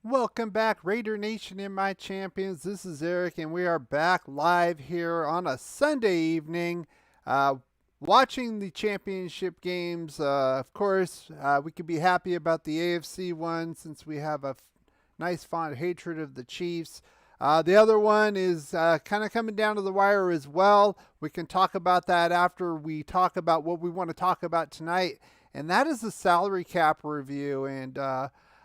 Welcome back, Raider Nation and my champions. This is Eric, and we are back live here on a Sunday evening, uh, watching the championship games. Of course, we could be happy about the AFC one since we have a nice fond hatred of the Chiefs. The other one is kind of coming down to the wire as well. We can talk about that after we talk about what we want to talk about tonight, and that is the salary cap review. And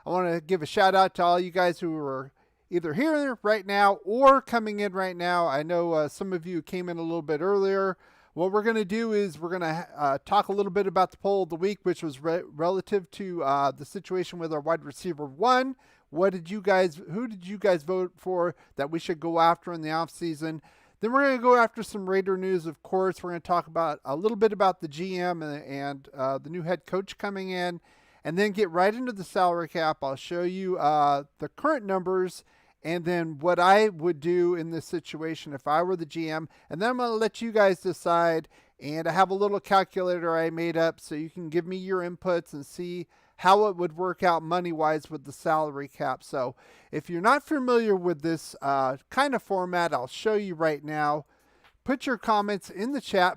I want to give a shout out to all you guys who are either here right now or coming in right now. I know some of you came in a little bit earlier. What we're going to do is we're going to talk a little bit about the poll of the week, which was relative to the situation with our wide receiver one. Who did you guys vote for that we should go after in the offseason? Then we're going to go after some Raider news, of course. We're going to talk about a little bit about the GM and the new head coach coming in, and then get right into the salary cap. I'll show you the current numbers and then what I would do in this situation if I were the GM. And then I'm going to let you guys decide. And I have a little calculator I made up so you can give me your inputs and see how it would work out money-wise with the salary cap. So if you're not familiar with this kind of format, I'll show you right now. Put your comments in the chat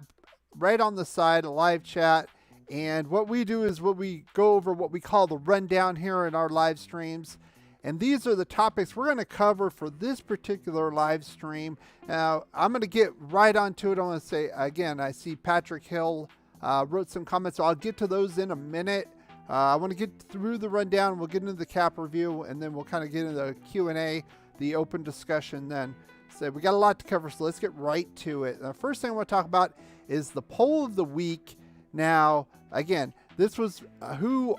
right on the side, a live chat. And what we do is we go over what we call the rundown here in our live streams. And these are the topics we're going to cover for this particular live stream. Now, I'm going to get right onto it. I want to say, again, I see Patrick Hill wrote some comments, so I'll get to those in a minute. I want to get through the rundown. We'll get into the cap review, and then we'll kind of get into the Q&A, the open discussion then. So we got a lot to cover, so let's get right to it. The first thing I want to talk about is the poll of the week. Now, again, this was who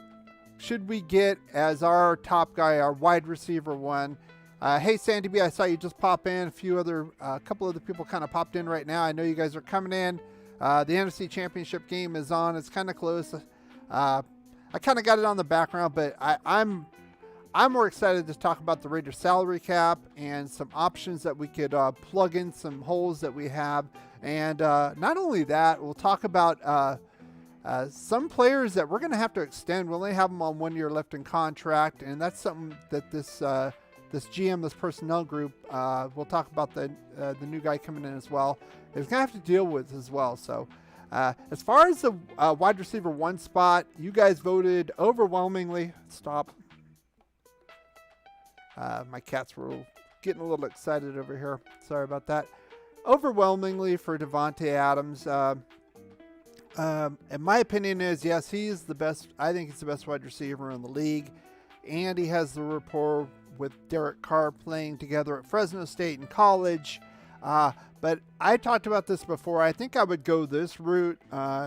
should we get as our top guy, our wide receiver one. Hey, Sandy B, I saw you just pop in. A couple other people kind of popped in right now. I know you guys are coming in. The NFC Championship game is on. It's kind of close. I kind of got it on the background, but I'm more excited to talk about the Raiders salary cap and some options that we could plug in, some holes that we have. And not only that, we'll talk about some players that we're going to have to extend. We only have them on 1 year left in contract, and that's something that this GM, this personnel group, we'll talk about the new guy coming in as well, is going to have to deal with as well. So as far as the wide receiver one spot, you guys voted overwhelmingly. Stop. My cats were getting a little excited over here. Sorry about that. Overwhelmingly for Davante Adams. And my opinion is, yes, he's the best. I think he's the best wide receiver in the league. And he has the rapport with Derek Carr playing together at Fresno State in college. But I talked about this before. I think I would go this route,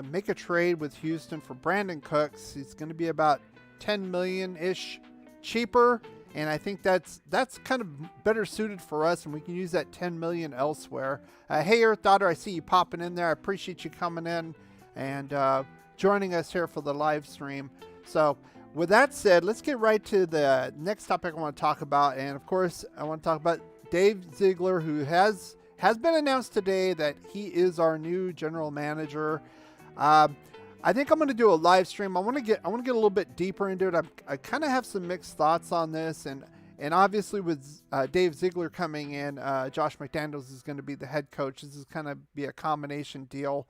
make a trade with Houston for Brandon Cooks. He's going to be about $10 million-ish cheaper. And I think that's kind of better suited for us, and we can use that $10 million elsewhere. Hey, Earth Daughter, I see you popping in there. I appreciate you coming in and joining us here for the live stream. So with that said, let's get right to the next topic I want to talk about. And of course, I want to talk about Dave Ziegler, who has been announced today that he is our new general manager. I think I'm going to do a live stream. I want to get a little bit deeper into it. I kind of have some mixed thoughts on this, and obviously with Dave Ziegler coming in, Josh McDaniels is going to be the head coach. This is kind of be a combination deal.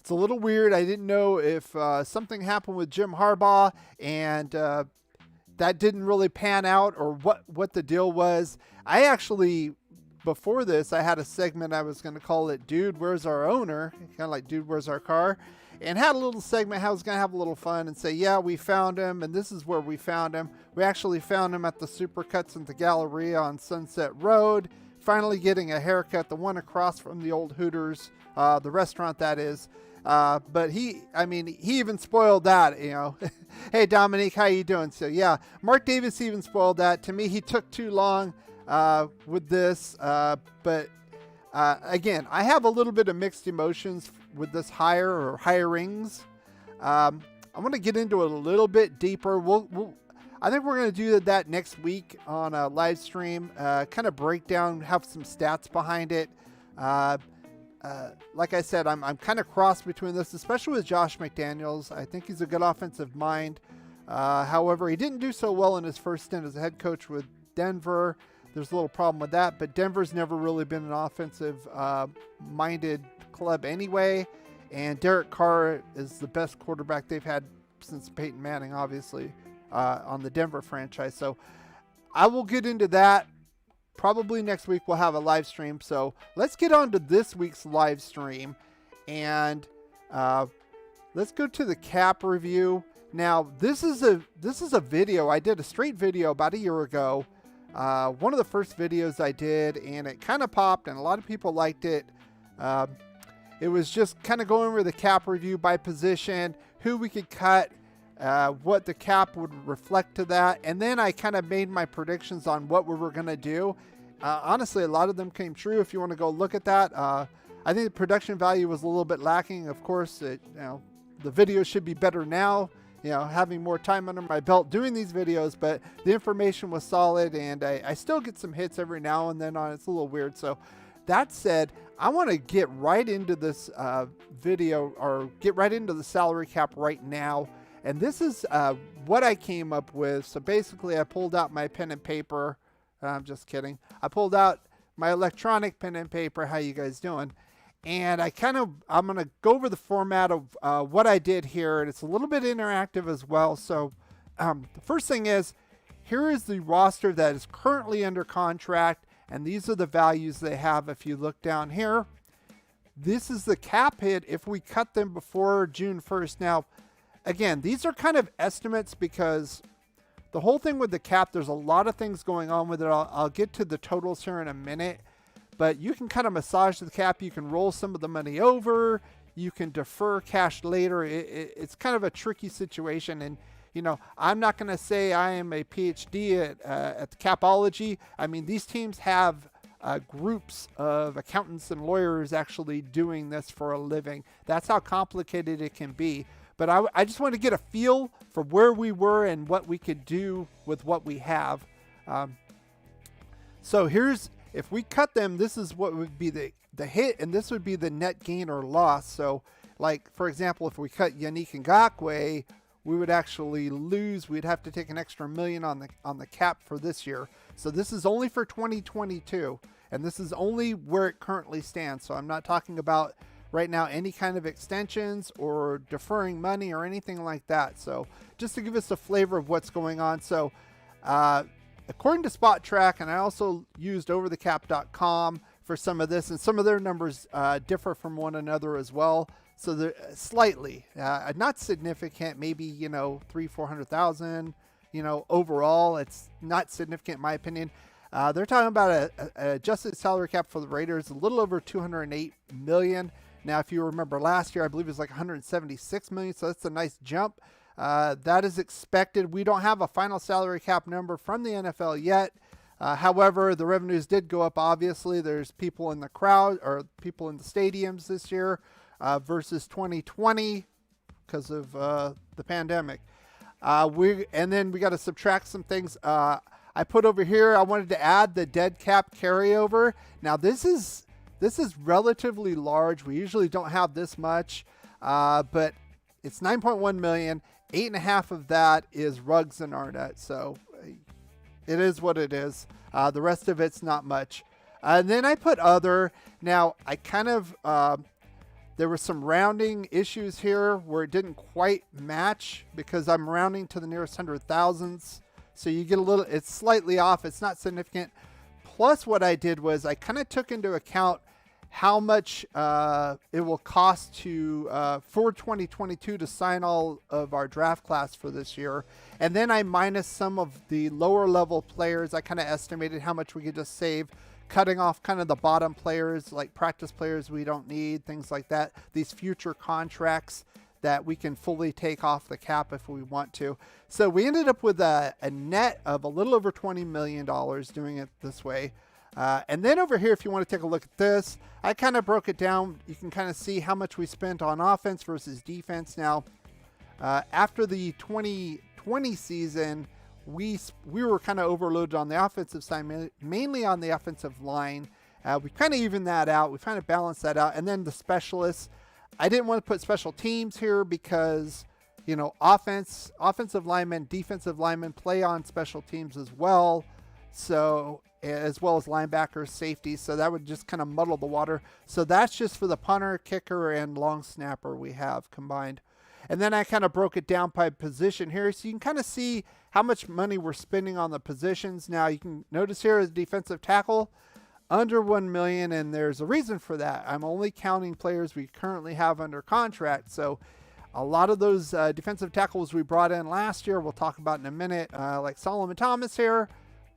It's a little weird. I didn't know if something happened with Jim Harbaugh and that didn't really pan out, or what the deal was. I actually, before this, I had a segment I was going to call it Dude, Where's Our Owner? Kind of like Dude, Where's Our Car? And had a little segment how I was going to have a little fun and say, yeah, we found him, and this is where we found him. We actually found him at the Supercuts in the Galleria on Sunset Road, finally getting a haircut, the one across from the old Hooters, the restaurant that is. But he even spoiled that, you know. Hey, Dominique, how you doing? So, yeah, Mark Davis even spoiled that. To me, he took too long with this. But again, I have a little bit of mixed emotions with this hire or hirings. I want to get into it a little bit deeper. I think we're going to do that next week on a live stream, kind of break down, have some stats behind it. Like I said, I'm kind of cross between this, especially with Josh McDaniels. I think he's a good offensive mind. However, he didn't do so well in his first stint as a head coach with Denver. There's a little problem with that, but Denver's never really been an offensive-minded club anyway, and Derek Carr is the best quarterback they've had since Peyton Manning, obviously, on the Denver franchise. So I will get into that. Probably next week we'll have a live stream. So let's get on to this week's live stream, and let's go to the cap review. Now, this is a video. I did a straight video about a year ago. One of the first videos I did, and it kind of popped, and a lot of people liked it. It was just kind of going over the cap review by position, who we could cut, what the cap would reflect to that, and then I kind of made my predictions on what we were going to do. Honestly, a lot of them came true. If you want to go look at that, I think the production value was a little bit lacking. Of course, the video should be better now, having more time under my belt doing these videos, but the information was solid, and I still get some hits every now and then on it. It's a little weird. So that said, I want to get right into this video, or get right into the salary cap right now. And this is what I came up with. So basically, I pulled out my pen and paper. I'm just kidding. I pulled out my electronic pen and paper. How you guys doing? And I'm going to go over the format of what I did here. And it's a little bit interactive as well. So the first thing is, here is the roster that is currently under contract. And these are the values they have. If you look down here, this is the cap hit if we cut them before June 1st. Now, again, these are kind of estimates because the whole thing with the cap, there's a lot of things going on with it. I'll get to the totals here in a minute, but you can kind of massage the cap. You can roll some of the money over. You can defer cash later. It's kind of a tricky situation. And, I'm not going to say I am a PhD at capology. I mean, these teams have groups of accountants and lawyers actually doing this for a living. That's how complicated it can be. But I just want to get a feel for where we were and what we could do with what we have. So if we cut them, this is what would be the hit, and this would be the net gain or loss. So, like, for example, if we cut Yannick Ngakoue, we would actually lose. We'd have to take an extra $1 million on the cap for this year. So this is only for 2022, and this is only where it currently stands. So I'm not talking about right now any kind of extensions or deferring money or anything like that. So just to give us a flavor of what's going on. So according to Spot Track, and I also used overthecap.com for some of this, and some of their numbers differ from one another as well. So they're slightly, not significant, maybe, 300,000-400,000, overall. It's not significant in my opinion. They're talking about an adjusted salary cap for the Raiders, a little over $208 million. Now, if you remember last year, I believe it was like $176 million, so that's a nice jump. That is expected. We don't have a final salary cap number from the NFL yet. However, the revenues did go up, obviously. There's people in the crowd, or people in the stadiums this year versus 2020 because of the pandemic. And then we got to subtract some things. I put over here, I wanted to add the dead cap carryover. Now, this is relatively large. We usually don't have this much, but it's 9.1 million. 8.5 of that is Ruggs and Arnett. So it is what it is. The rest of it's not much. And then I put other. Now, I kind of, there were some rounding issues here where it didn't quite match because I'm rounding to the nearest hundred thousandths. So you get a little, it's slightly off. It's not significant. Plus what I did was I kind of took into account how much it will cost for 2022 to sign all of our draft class for this year. And then I minus some of the lower level players. I kind of estimated how much we could just save, cutting off kind of the bottom players, like practice players we don't need, things like that. These future contracts that we can fully take off the cap if we want to. So we ended up with a net of a little over $20 million doing it this way. And then over here, if you want to take a look at this, I kind of broke it down. You can kind of see how much we spent on offense versus defense. Now, after the 2020 season, we were kind of overloaded on the offensive side, mainly on the offensive line. We kind of evened that out. We kind of balanced that out. And then the specialists, I didn't want to put special teams here because, offensive linemen, defensive linemen play on special teams as well. So, as well as linebackers, safeties. So that would just kind of muddle the water. So that's just for the punter, kicker, and long snapper we have combined. And then I kind of broke it down by position here, so you can kind of see how much money we're spending on the positions. Now you can notice here is defensive tackle under $1 million, and there's a reason for that. I'm only counting players we currently have under contract. So a lot of those defensive tackles we brought in last year, we'll talk about in a minute, like Solomon Thomas here,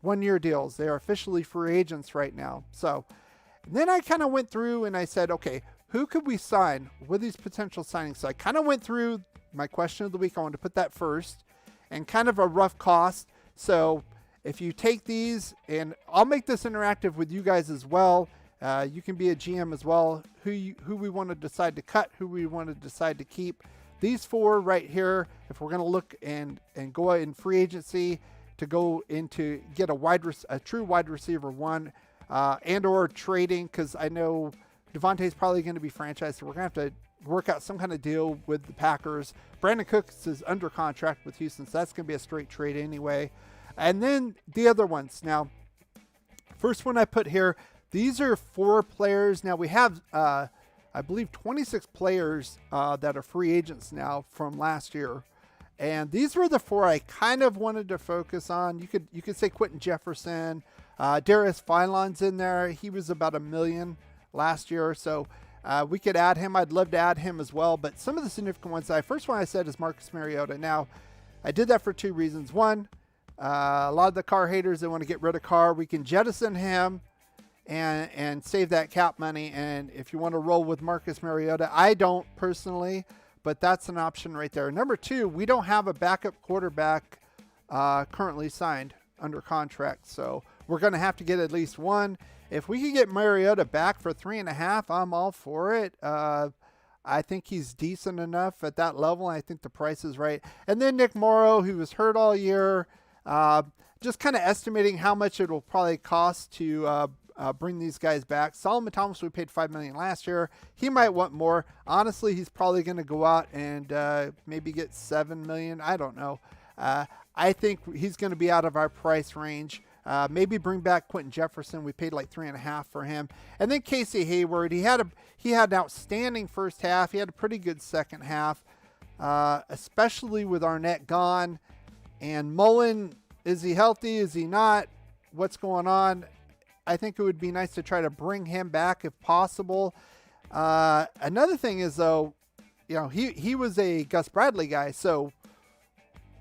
1-year deals. They are officially free agents right now. So then I kind of went through and I said, okay, who could we sign with these potential signings? So I kind of went through my question of the week. I wanted to put that first and kind of a rough cost. So if you take these, and I'll make this interactive with you guys as well. You can be a GM as well. Who we want to decide to cut, who we want to decide to keep. These 4 right here, if we're going to look and go out in free agency to go into get a true wide receiver 1, and or trading, because I know Davante is probably going to be franchised, so we're going to have to work out some kind of deal with the Packers. Brandon Cooks is under contract with Houston, so that's going to be a straight trade anyway. And then the other ones. Now, first one I put here, these are 4 players. Now we have, I believe, 26 players that are free agents now from last year. And these were the 4 I kind of wanted to focus on. You could say Quentin Jefferson, Darius Philon's in there. He was about $1 million last year, so we could add him. I'd love to add him as well. But some of the significant ones, first one I said is Marcus Mariota. Now, I did that for 2 reasons. One, a lot of the Carr haters, they want to get rid of Carr. We can jettison him and save that cap money. And if you want to roll with Marcus Mariota, I don't personally, but that's an option right there. Number 2, we don't have a backup quarterback currently signed under contract, so we're going to have to get at least one. If we could get Mariota back for 3.5, I'm all for it. I think he's decent enough at that level. I think the price is right. And then Nick Morrow, who was hurt all year, just kind of estimating how much it will probably cost to bring these guys back. Solomon Thomas, we paid $5 million last year. He might want more. Honestly, he's probably going to go out and maybe get $7 million. I don't know. I think he's going to be out of our price range. Maybe bring back Quentin Jefferson. We paid like 3.5 for him. And then Casey Hayward. He had an outstanding first half. He had a pretty good second half, especially with Arnett gone. And Mullen, is he healthy? Is he not? What's going on? I think it would be nice to try to bring him back if possible. Another thing is, though, he was a Gus Bradley guy. So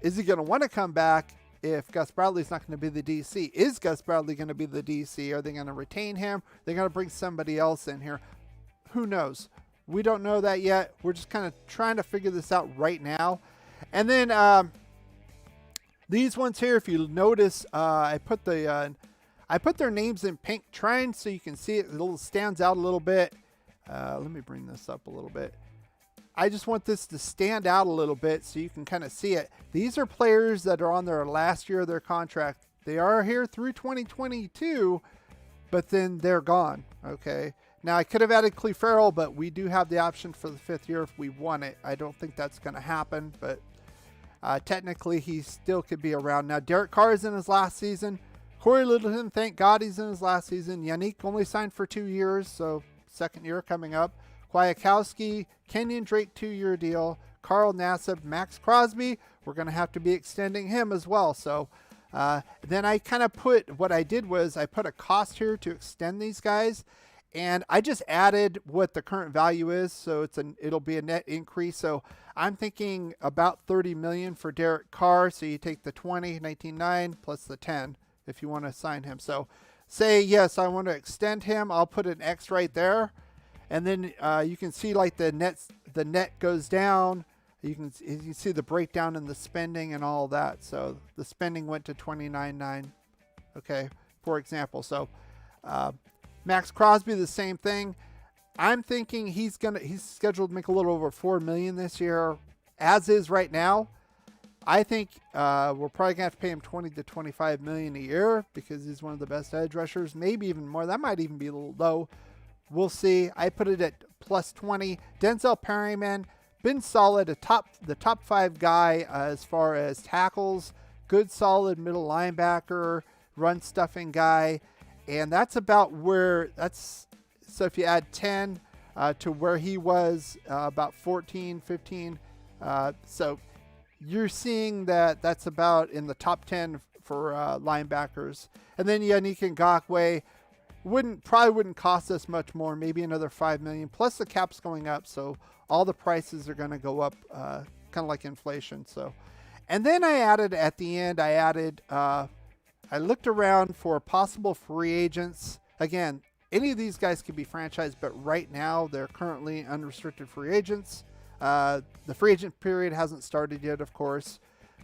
is he going to want to come back if Gus Bradley's not going to be the DC? Is Gus Bradley going to be the DC? Are they going to retain him? They're going to bring somebody else in here. Who knows? We don't know that yet. We're just kind of trying to figure this out right now. And then these ones here, if you notice, I put their names in pink, trying so you can see it. It stands out a little bit. Let me bring this up a little bit. I just want this to stand out a little bit so you can kind of see it. These are players that are on their last year of their contract. They are here through 2022, but then they're gone. Okay. Now, I could have added Cleve Farrell, but we do have the option for the 5th year if we want it. I don't think that's going to happen, but technically he still could be around. Now, Derek Carr is in his last season. Corey Littleton, thank God he's in his last season. Yannick only signed for 2 years, so 2nd year coming up. Kwiatkowski, Kenyon Drake 2-year deal. Carl Nassib, Max Crosby. We're going to have to be extending him as well. So then I kind of what I did was I put a cost here to extend these guys. And I just added what the current value is. So it'll be a net increase. So I'm thinking about $30 million for Derek Carr. So you take the 19.9 plus the 10 if you want to sign him. So say, yes, I want to extend him. I'll put an X right there. And then you can see like the net goes down. You can see the breakdown in the spending and all that. So the spending went to 29.9. Okay, for example. So Max Crosby, the same thing. I'm thinking he's scheduled to make a little over $4 million this year, as is right now. I think we're probably gonna have to pay him $20 to $25 million a year because he's one of the best edge rushers. Maybe even more. That might even be a little low. We'll see. I put it at plus 20. Denzel Perryman, been solid, the top 5 guy as far as tackles, good solid middle linebacker, run stuffing guy, and that's about where that's. So if you add 10 to where he was, about 14, 15, so you're seeing that that's about in the top 10 for linebackers. And then Yannick Ngakoue probably wouldn't cost us much more, maybe another $5 million. Plus the cap's going up, so all the prices are going to go up, kind of like inflation. So, and then I added at the end, I looked around for possible free agents. Again, any of these guys could be franchised, but right now they're currently unrestricted free agents. The free agent period hasn't started yet, of course,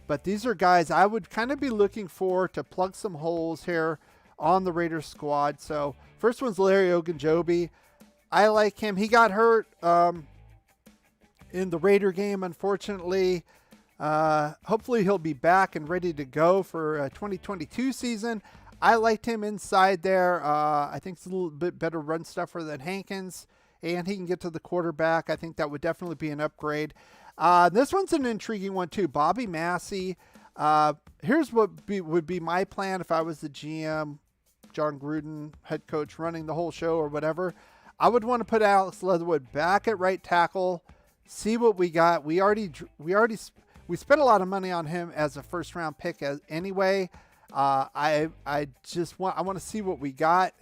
but these are guys I would kind of be looking for to plug some holes here on the Raiders squad. So first one's Larry Ogunjobi. I like him. He got hurt in the Raider game, unfortunately. Hopefully he'll be back and ready to go for 2022 season. I liked him inside there. I think it's a little bit better run stuffer than Hankins, and he can get to the quarterback. I think that would definitely be an upgrade. This one's an intriguing one too. Bobby Massey. Here's what would be my plan if I was the GM, John Gruden, head coach, running the whole show or whatever. I would want to put Alex Leatherwood back at right tackle, see what we got. We spent a lot of money on him as a first round pick anyway. I want to see what we got,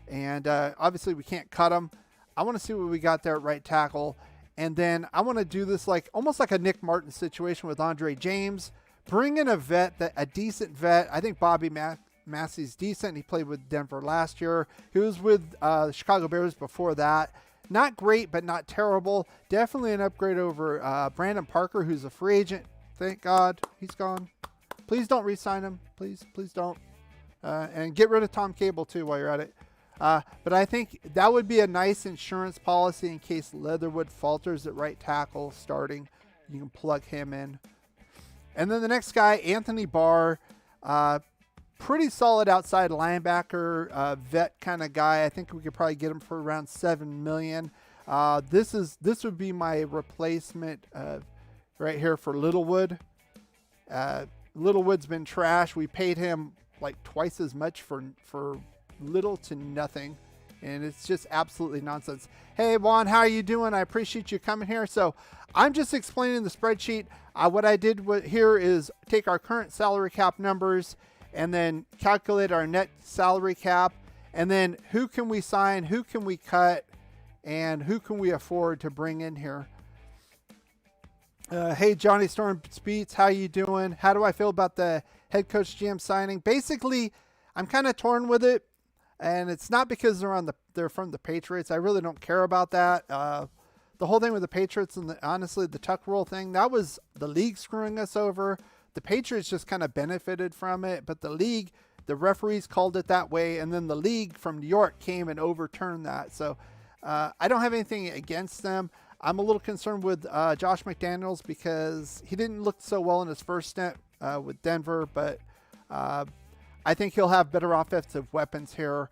and obviously we can't cut him. I want to see what we got there at right tackle, and then I want to do this almost like a Nick Martin situation with Andre James. Bring in a decent vet. I think Bobby Massey's decent. He played with Denver last year. He was with the Chicago Bears before that. Not great, but not terrible. Definitely an upgrade over Brandon Parker, who's a free agent. Thank God he's gone. Please don't re-sign him. Please don't. And get rid of Tom Cable, too, while you're at it. But I think that would be a nice insurance policy in case Leatherwood falters at right tackle starting. You can plug him in. And then the next guy, Anthony Barr. Pretty solid outside linebacker, vet kind of guy. I think we could probably get him for around $7 million. This would be my replacement right here for Littlewood. Littlewood's been trash. We paid him like twice as much for little to nothing, and it's just absolutely nonsense. Hey Juan, how are you doing? I appreciate you coming here. So I'm just explaining the spreadsheet. What I did here is take our current salary cap numbers and then calculate our net salary cap, and then who can we sign, who can we cut, and who can we afford to bring in here. Hey, Johnny Storm Speeds, how you doing? How do I feel about the head coach GM signing? Basically, I'm kind of torn with it, and it's not because they're from the Patriots. I really don't care about that. The whole thing with the Patriots and honestly the tuck rule thing, that was the league screwing us over. The Patriots just kind of benefited from it, but the league, the referees called it that way, and then the league from New York came and overturned that. So I don't have anything against them. I'm a little concerned with Josh McDaniels because he didn't look so well in his first stint with Denver, but I think he'll have better offensive weapons here.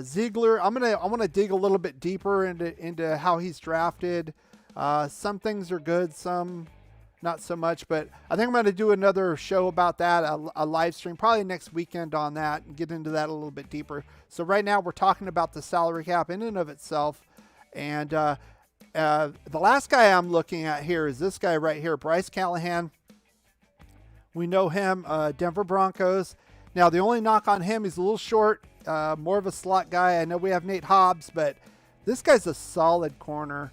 Ziegler, I want to dig a little bit deeper into how he's drafted. Some things are good, some not so much, but I think I'm going to do another show about that, a live stream, probably next weekend on that, and get into that a little bit deeper. So right now we're talking about the salary cap in and of itself, and the last guy I'm looking at here is this guy right here, Bryce Callahan. We know him, Denver Broncos. Now, the only knock on him, he's a little short, more of a slot guy. I know we have Nate Hobbs, but this guy's a solid corner.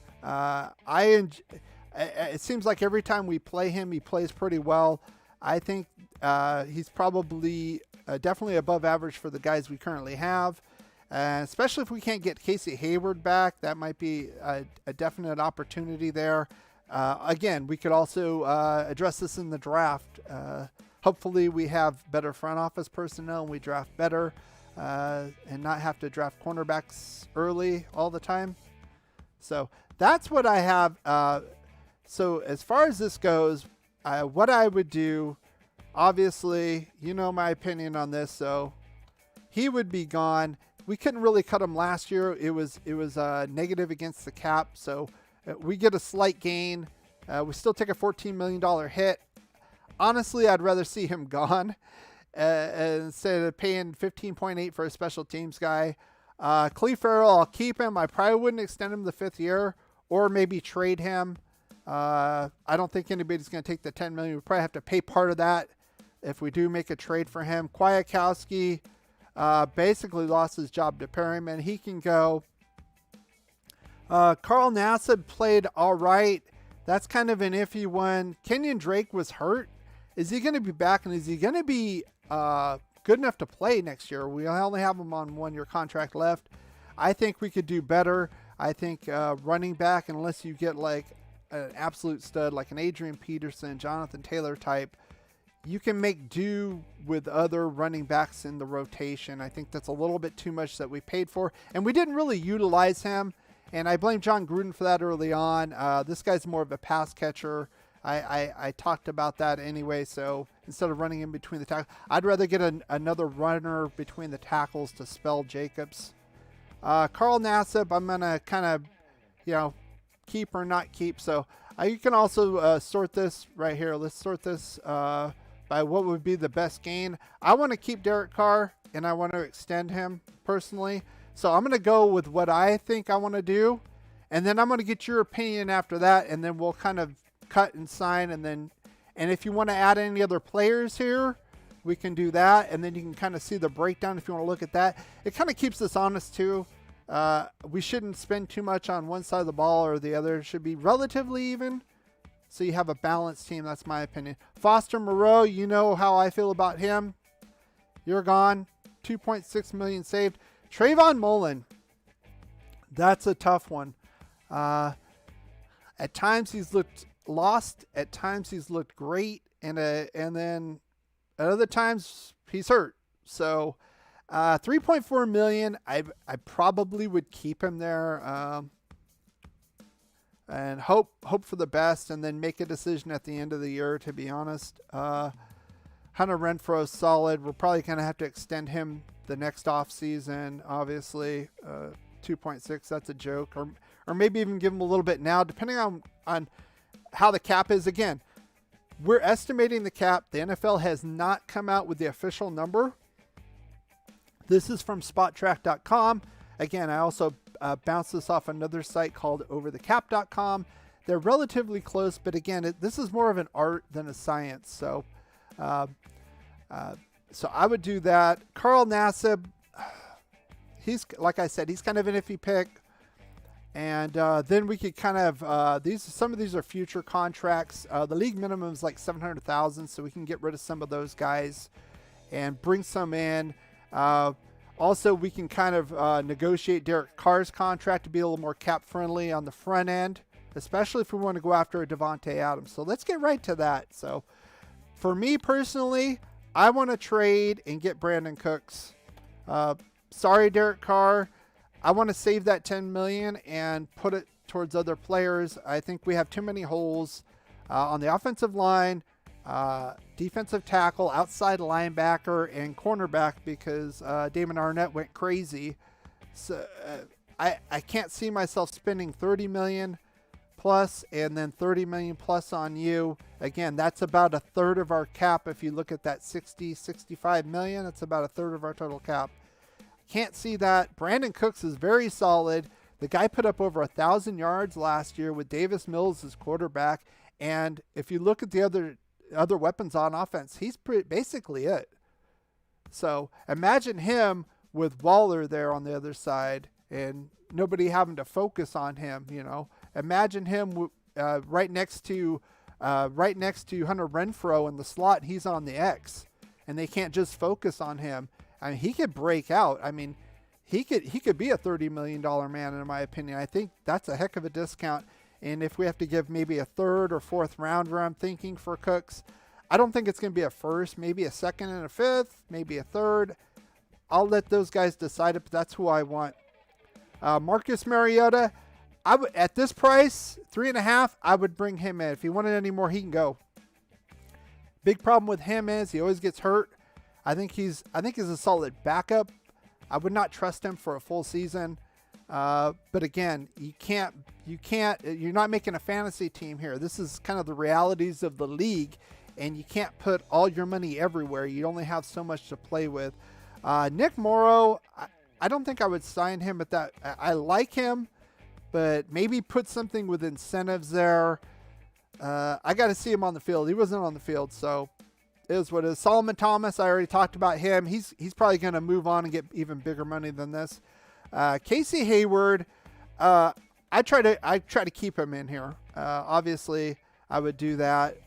It seems like every time we play him, he plays pretty well. I think he's probably definitely above average for the guys we currently have. Especially if we can't get Casey Hayward back, that might be a definite opportunity there. Again, we could also address this in the draft. Hopefully we have better front office personnel and we draft better and not have to draft cornerbacks early all the time. So that's what I have. So as far as this goes, what I would do, obviously, you know my opinion on this, so he would be gone. We couldn't really cut him last year. It was negative against the cap, so We get a slight gain. We still take a $14 million hit. Honestly, I'd rather see him gone instead of paying 15.8 for a special teams guy. Cleve Farrell, I'll keep him. I probably wouldn't extend him the 5th year or maybe trade him. I don't think anybody's going to take the $10 million. We probably have to pay part of that if we do make a trade for him. Kwiatkowski basically lost his job to Perryman. He can go. Carl Nassib played all right. That's kind of an iffy one. Kenyon Drake was hurt. Is he going to be back, and is he going to be good enough to play next year? We only have him on 1-year contract left. I think we could do better. I think running back, unless you get like an absolute stud like an Adrian Peterson, Jonathan Taylor type, you can make do with other running backs in the rotation. I think that's a little bit too much that we paid for, and we didn't really utilize him. And I blame John Gruden for that early on. This guy's more of a pass catcher. I talked about that anyway, so instead of running in between the tackles, I'd rather get another runner between the tackles to spell Jacobs. Carl Nassib, I'm going to kind of, keep or not keep. So you can also sort this right here. Let's sort this by what would be the best gain. I want to keep Derek Carr, and I want to extend him personally. So I'm going to go with what I think I want to do, and then I'm going to get your opinion after that, and then we'll kind of cut and sign, and if you want to add any other players here, we can do that, and then you can kind of see the breakdown if you want to look at that. It kind of keeps us honest too. We shouldn't spend too much on one side of the ball or the other. It should be relatively even, so you have a balanced team. That's my opinion. Foster Moreau, you know how I feel about him. You're gone. $2.6 million saved. Trayvon Mullen, that's a tough one. At times he's looked lost. At times he's looked great, and then at other times he's hurt. So, $3.4 million. I probably would keep him there, and hope for the best, and then make a decision at the end of the year. To be honest, Hunter Renfrow is solid. We're probably gonna have to extend him the next off season, obviously. 2.6, that's a joke, or maybe even give him a little bit now, depending on how the cap is. Again, we're estimating the cap. The NFL has not come out with the official number. This is from spottrack.com. Again, I also bounced this off another site called overthecap.com. They're relatively close, but again, this is more of an art than a science. So I would do that. Carl Nassib, he's, like I said, he's kind of an iffy pick. And then we could kind of, some of these are future contracts. The league minimum is like $700,000, so we can get rid of some of those guys and bring some in. Also, we can kind of negotiate Derek Carr's contract to be a little more cap friendly on the front end, especially if we want to go after a Davante Adams. So let's get right to that. So for me personally, I want to trade and get Brandon Cooks. Sorry, Derek Carr. I want to save that $10 million and put it towards other players. I think we have too many holes on the offensive line, defensive tackle, outside linebacker, and cornerback because Damon Arnett went crazy. So I can't see myself spending $30 million plus and then $30 million plus on you. Again, that's about a third of our cap. If you look at that $65 million, it's about a third of our total cap. Can't see that. Brandon Cooks is very solid. The guy put up over 1,000 yards last year with Davis Mills as quarterback. And if you look at the other weapons on offense, he's basically it. So imagine him with Waller there on the other side and nobody having to focus on him. Imagine him right next to Hunter Renfrow in the slot. He's on the X, and they can't just focus on him. I mean, he could break out. I mean, he could be a $30 million man, in my opinion. I think that's a heck of a discount. And if we have to give maybe a third or fourth rounder, I'm thinking for Cooks, I don't think it's going to be a first, maybe a second and a fifth, maybe a third. I'll let those guys decide it, but that's who I want. Marcus Mariota, at this price, 3.5, I would bring him in. If he wanted any more, he can go. Big problem with him is he always gets hurt. I think he's a solid backup. I would not trust him for a full season. But again, you're not making a fantasy team here. This is kind of the realities of the league, and you can't put all your money everywhere. You only have so much to play with. Nick Morrow, I don't think I would sign him at that. I like him, but maybe put something with incentives there. I got to see him on the field. He wasn't on the field, so it is what it is. Solomon Thomas, I already talked about him. He's probably going to move on and get even bigger money than this. Casey Hayward, I try to keep him in here. Obviously, I would do that.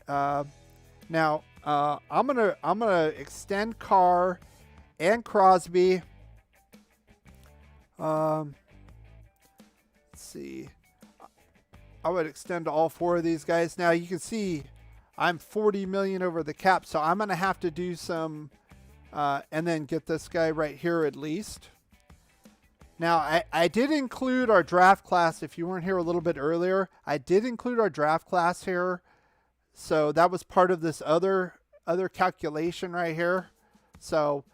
Now, I'm gonna extend Carr and Crosby. Let's see. I would extend to all four of these guys. Now you can see I'm 40 million over the cap, so I'm gonna have to do some, and then get this guy right here at least. Now, I did include our draft class. If you weren't here a little bit earlier, I did include our draft class here. So that was part of this other calculation right here. So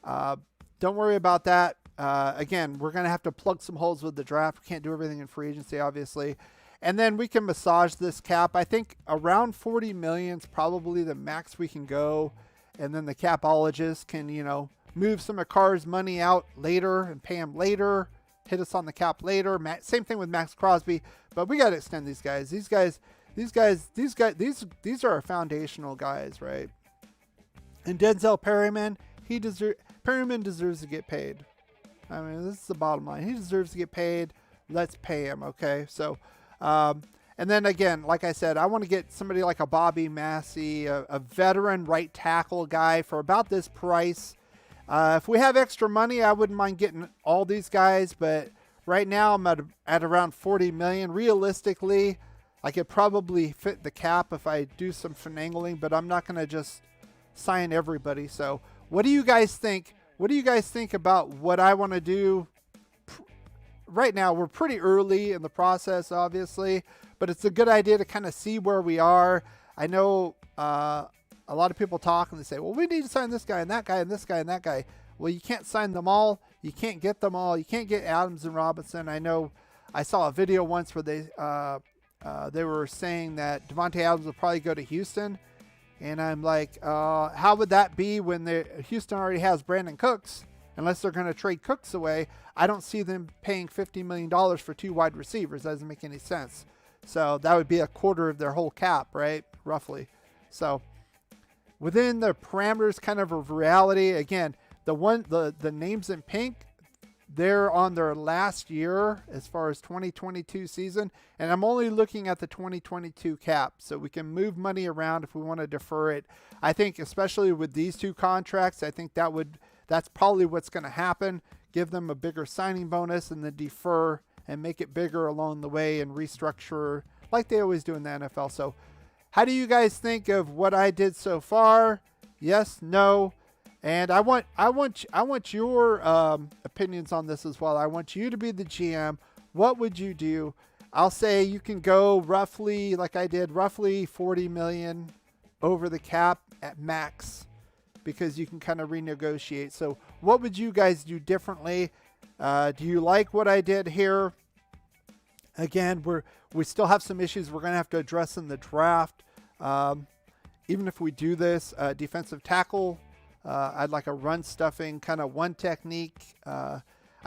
don't worry about that. Again, we're going to have to plug some holes with the draft. We can't do everything in free agency, obviously. And then we can massage this cap. I think around 40 million is probably the max we can go. And then the capologist can, move some of Carr's money out later and pay him later, hit us on the cap later. Same thing with Max Crosby, but we got to extend these guys. These are our foundational guys, right? And Denzel Perryman, Perryman deserves to get paid. I mean, this is the bottom line. He deserves to get paid. Let's pay him, okay? So, and then again, like I said, I want to get somebody like a Bobby Massey, a veteran right tackle guy for about this price. If we have extra money, I wouldn't mind getting all these guys, but right now I'm at around 40 million. Realistically, I could probably fit the cap if I do some finagling, but I'm not going to just sign everybody. So what do you guys think? What do you guys think about what I want to do? Right now, we're pretty early in the process, obviously, but it's a good idea to kind of see where we are. I know a lot of people talk and they say, well, we need to sign this guy and that guy and this guy and that guy. Well, you can't sign them all. You can't get them all. You can't get Adams and Robinson. I know I saw a video once where they were saying that Davante Adams will probably go to Houston. And I'm like, how would that be when Houston already has Brandon Cooks? Unless they're going to trade Cooks away, I don't see them paying $50 million for 2 wide receivers. That doesn't make any sense. So that would be a quarter of their whole cap, right? Roughly. So within the parameters kind of reality, again, the names in pink, they're on their last year as far as 2022 season. And I'm only looking at the 2022 cap. So we can move money around if we want to defer it. I think especially with these 2 contracts, I think that's probably what's going to happen. Give them a bigger signing bonus and then defer and make it bigger along the way and restructure like they always do in the NFL. So how do you guys think of what I did so far? Yes, no. And I want your opinions on this as well. I want you to be the GM. What would you do? I'll say you can go roughly, like I did, roughly 40 million over the cap at max, because you can kind of renegotiate. So what would you guys do differently? Do you like what I did here? Again, we still have some issues we're going to have to address in the draft. Even if we do this, defensive tackle, I'd like a run stuffing kind of one technique. I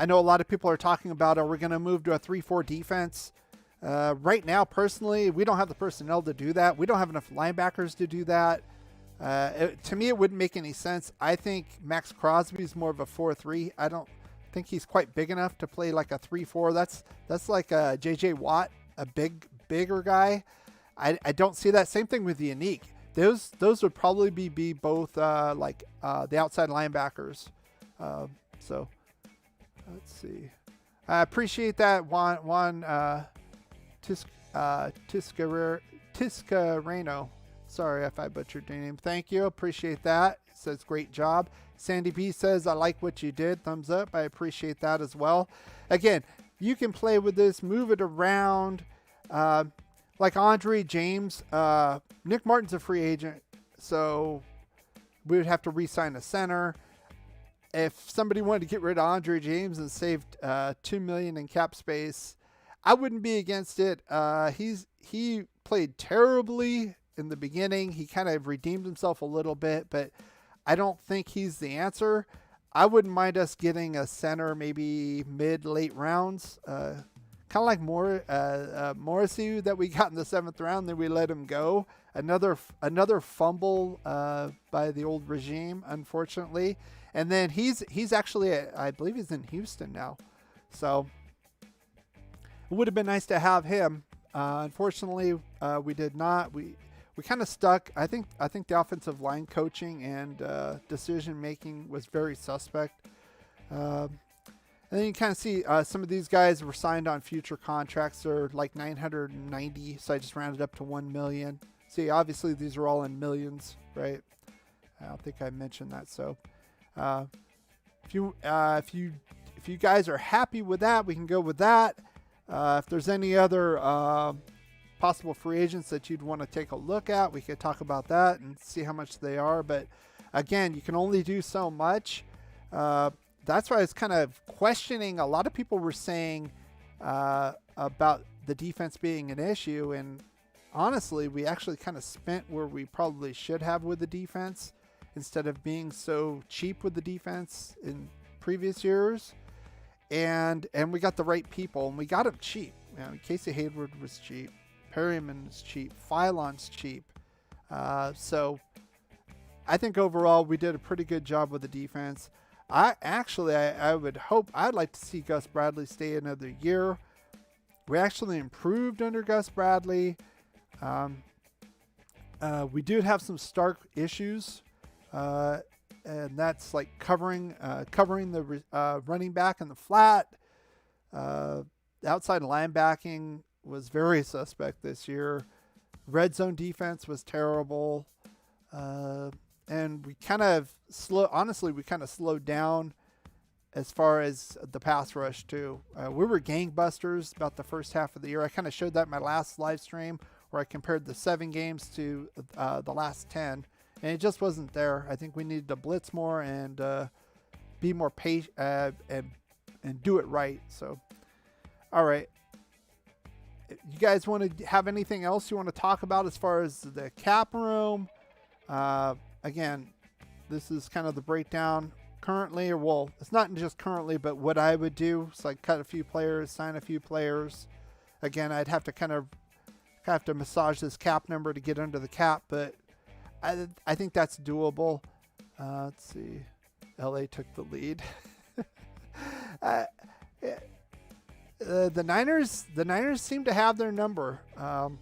know a lot of people are talking about, are we going to move to a 3-4 defense? Right now, personally, we don't have the personnel to do that. We don't have enough linebackers to do that. To me, it wouldn't make any sense. I think Max Crosby is more of a 4-3. I don't think he's quite big enough to play like a 3-4. That's like a J.J. Watt, a bigger guy. I don't see that. Same thing with the Yannick. Those would probably be both the outside linebackers. So let's see. I appreciate that, Juan Tiscareno. Sorry if I butchered your name. Thank you. Appreciate that. It says great job. Sandy B says, I like what you did. Thumbs up. I appreciate that as well. Again, you can play with this, move it around. Like Andre James, Nick Martin's a free agent, so we would have to re-sign a center. if somebody wanted to get rid of Andre James and saved $2 million in cap space, I wouldn't be against it. He played terribly in the beginning. He kind of redeemed himself a little bit, but I don't think he's the answer. I wouldn't mind us getting a center maybe mid-late rounds, kind of like Morrissey that we got in the 7th round. Then we let him go. Another fumble by the old regime, unfortunately. And then he's actually, I believe he's in Houston now. So it would have been nice to have him. Unfortunately, we did not. We kind of stuck. I think the offensive line coaching and decision making was very suspect. And then you kind of see some of these guys were signed on future contracts. They're like 990, so I just rounded up to 1 million. See, obviously these are all in millions, right? I don't think I mentioned that. So, if you guys are happy with that, we can go with that. If there's any other possible free agents that you'd want to take a look at, we could talk about that and see how much they are. But again, you can only do so much. That's why I was kind of questioning. A lot of people were saying about the defense being an issue, and honestly, we actually kind of spent where we probably should have with the defense instead of being so cheap with the defense in previous years. And we got the right people, and we got them cheap. You know, Casey Hayward was cheap. Perryman is cheap. Phylon's cheap. So I think overall we did a pretty good job with the defense. I would hope, I'd like to see Gus Bradley stay another year. We actually improved under Gus Bradley. We did have some stark issues, and that's like covering the running back in the flat. Outside linebacking was very suspect this year. Red zone defense was terrible. And we kind of slowed down as far as the pass rush too. We were gangbusters about the first half of the year. I kind of showed that in my last live stream where I compared the 7 games to the last 10, and it just wasn't there. I think we needed to blitz more and be more patient and do it right. So, all right. You guys want to have anything else you want to talk about as far as the cap room? Again, this is kind of the breakdown currently, or well, it's not just currently, but what I would do. So I cut a few players, sign a few players. Again, I'd have to massage this cap number to get under the cap, but I think that's doable. Let's see. LA took the lead. The Niners seem to have their number. I'm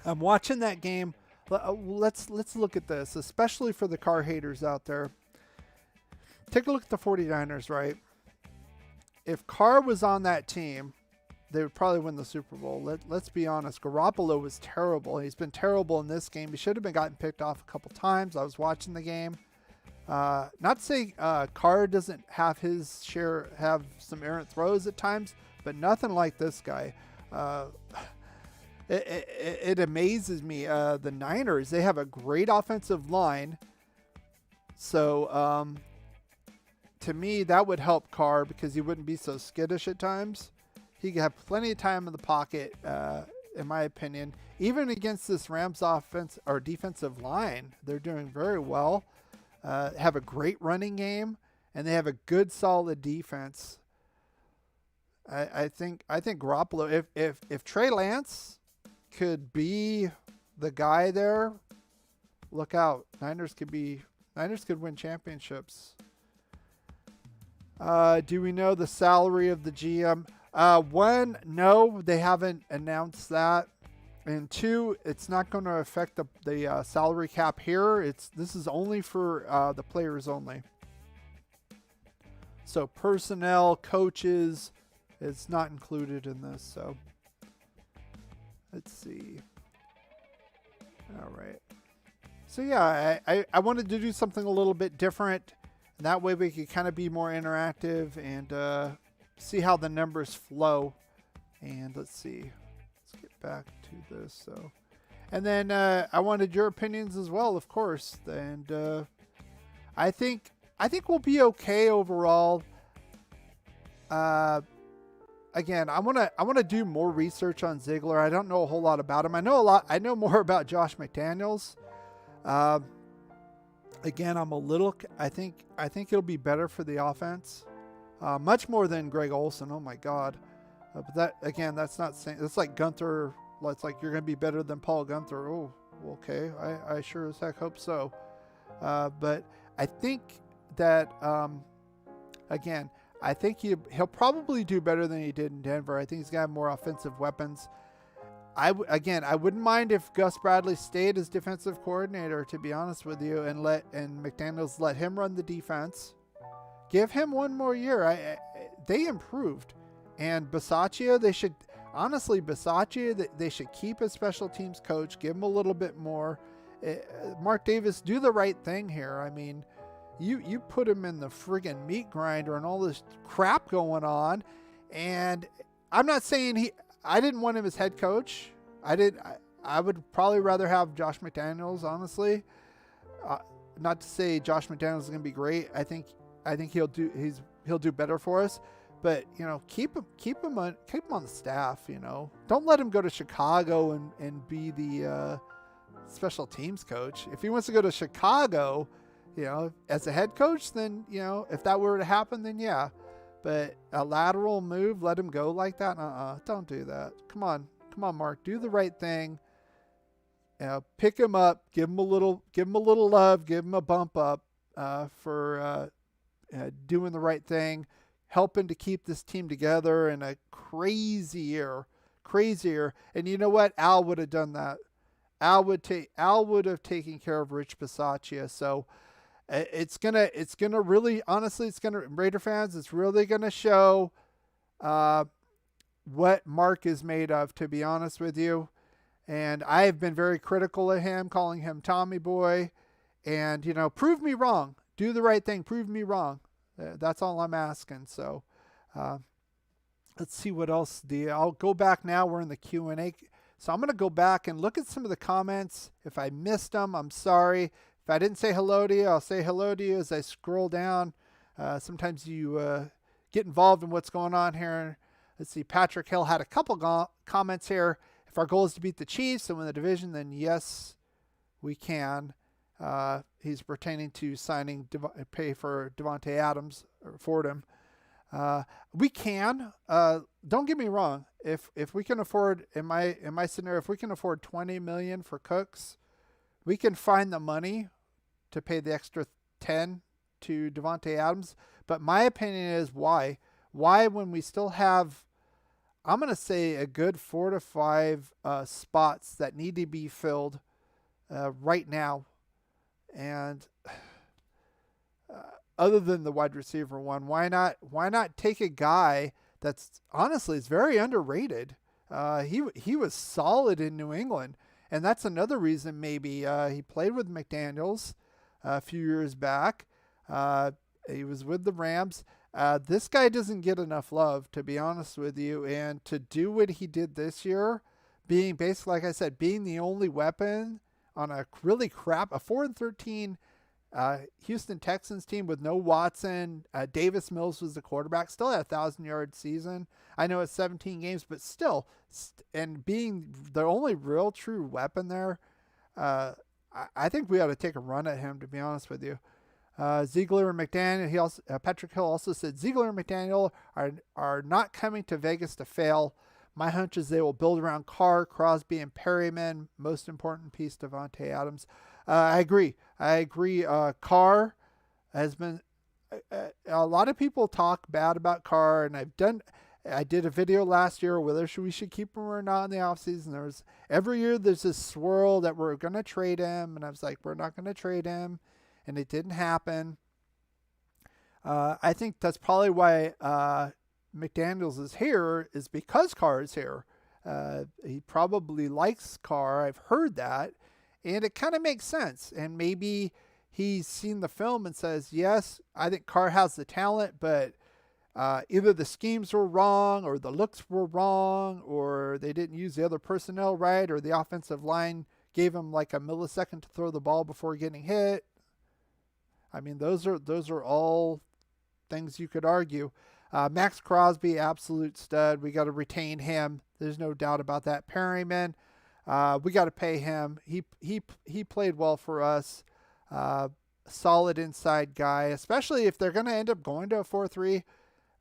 watching that game. Let's look at this, especially for the car haters out there. Take a look at the 49ers, right? If Carr was on that team, they would probably win the Super Bowl. Let's be honest. Garoppolo was terrible. He's been terrible in this game. He should have been gotten picked off a couple times. I was watching the game. Not to say Carr doesn't have his share, have some errant throws at times, but nothing like this guy. It amazes me. The Niners, they have a great offensive line. So to me, that would help Carr because he wouldn't be so skittish at times. He could have plenty of time in the pocket, in my opinion. Even against this Rams offense or defensive line, they're doing very well. Have a great running game, and they have a good, solid defense. I think Garoppolo, if Trey Lance could be the guy there, look out. Niners could win championships. Do we know the salary of the GM? One, no, they haven't announced that. And 2, it's not going to affect the salary cap here. This is only for the players only. So personnel, coaches, it's not included in this. So let's see. All right. So yeah, I wanted to do something a little bit different. And that way we could kind of be more interactive and see how the numbers flow. And let's see. Let's get back to this. So, and then I wanted your opinions as well, of course. And I think I think we'll be okay overall. Uh, Again, I wanna do more research on Ziegler. I don't know a whole lot about him. I know a lot. I know more about Josh McDaniels. Uh, Again, I'm a little. I think it'll be better for the offense, much more than Greg Olson. Oh my God! But that again, that's not saying. It's like Gunther. It's like you're going to be better than Paul Gunther. Oh, okay. I sure as heck hope so. But I think that again, I think he'll probably do better than he did in Denver. I think he's got more offensive weapons. Again, I wouldn't mind if Gus Bradley stayed as defensive coordinator, to be honest with you, and McDaniels let him run the defense. Give him one more year. They improved, and Bisaccia, they should they should keep as special teams coach. Give him a little bit more. Mark Davis, do the right thing here. I mean, you put him in the friggin' meat grinder and all this crap going on, and I'm not saying I didn't want him as head coach. I would probably rather have Josh McDaniels, honestly. Not to say Josh McDaniels is going to be great. I think he'll do better for us. But keep him on the staff. Don't let him go to Chicago and be the special teams coach. If he wants to go to Chicago, as a head coach, then if that were to happen, then yeah. But a lateral move, let him go like that? Don't do that. Come on, Mark, do the right thing. Pick him up, give him a little love, give him a bump up for doing the right thing, helping to keep this team together in a crazy year. And you know what? Al would have done that. Al would have taken care of Rich Bisaccia. So it's gonna really, honestly, Raider fans, it's really gonna show what Mark is made of, to be honest with you. And I have been very critical of him, calling him Tommy Boy. And prove me wrong. Do the right thing. Prove me wrong. That's all I'm asking. So let's see what else. I'll go back now. We're in the Q&A. So I'm going to go back and look at some of the comments. If I missed them, I'm sorry. If I didn't say hello to you, I'll say hello to you as I scroll down. Sometimes you get involved in what's going on here. Let's see. Patrick Hill had a couple comments here. If our goal is to beat the Chiefs and win the division, then yes, we can. He's pertaining to pay for Davante Adams or Fordham. We can. Don't get me wrong. If we can afford, in my scenario, if we can afford $20 million for Cooks, we can find the money to pay the extra 10 to Davante Adams. But my opinion is why when we still have, I'm going to say, a good 4 to 5 spots that need to be filled right now. And other than the wide receiver one, why not take a guy that's honestly is very underrated? He was solid in New England, and that's another reason maybe he played with McDaniels a few years back. He was with the Rams. This guy doesn't get enough love, to be honest with you, and to do what he did this year, being basically, like I said, being the only weapon on a really crap, a 4-13 Houston Texans team with no Watson. Davis Mills was the quarterback, still had a 1,000-yard season. I know it's 17 games, but still, and being the only real true weapon there, I think we ought to take a run at him, to be honest with you. Ziegler and McDaniel, Patrick Hill also said Ziegler and McDaniel are not coming to Vegas to fail. My hunch is they will build around Carr, Crosby, and Perryman. Most important piece, Davante Adams. I agree. Carr has been. A lot of people talk bad about Carr, and I did a video last year whether we should keep him or not in the offseason. Every year there's this swirl that we're going to trade him, and I was like, we're not going to trade him, and it didn't happen. I think that's probably why McDaniels is here, is because Carr is here. He probably likes Carr. I've heard that. And it kind of makes sense. And maybe he's seen the film and says, yes, I think Carr has the talent, but either the schemes were wrong or the looks were wrong or they didn't use the other personnel right or the offensive line gave him like a millisecond to throw the ball before getting hit. I mean, those are all things you could argue. Max Crosby, absolute stud. We got to retain him. There's no doubt about that. Perryman, we got to pay him. He played well for us. Solid inside guy, especially if they're going to end up going to a 4-3.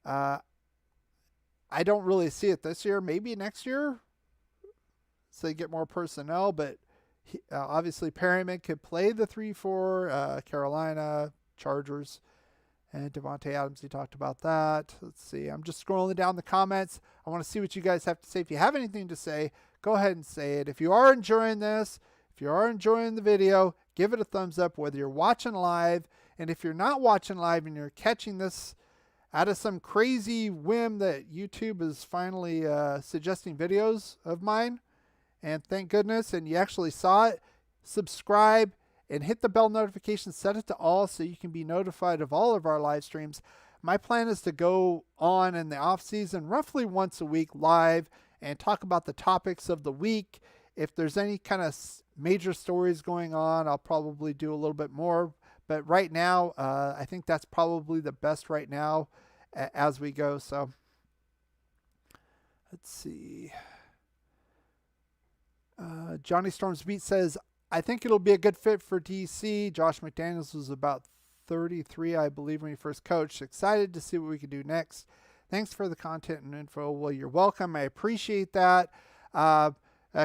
I don't really see it this year. Maybe next year, so they get more personnel. But obviously, Perryman could play the 3-4. Carolina, Chargers. And Davante Adams, he talked about that. Let's see. I'm just scrolling down the comments. I want to see what you guys have to say. If you have anything to say, go ahead and say it. If you are enjoying this, if you are enjoying the video, give it a thumbs up, whether you're watching live. And if you're not watching live and you're catching this out of some crazy whim that YouTube is finally suggesting videos of mine, and thank goodness, and you actually saw it, subscribe and hit the bell notification, set it to all so you can be notified of all of our live streams. My plan is to go on in the off season roughly once a week live and talk about the topics of the week. If there's any kind of major stories going on, I'll probably do a little bit more. But right now, I think that's probably the best right now as we go. So let's see. Johnny Storms Beat says, I think it'll be a good fit for DC. Josh McDaniels was about 33, I believe, when he first coached. Excited to see what we can do next. Thanks for the content and info. Well, you're welcome. I appreciate that.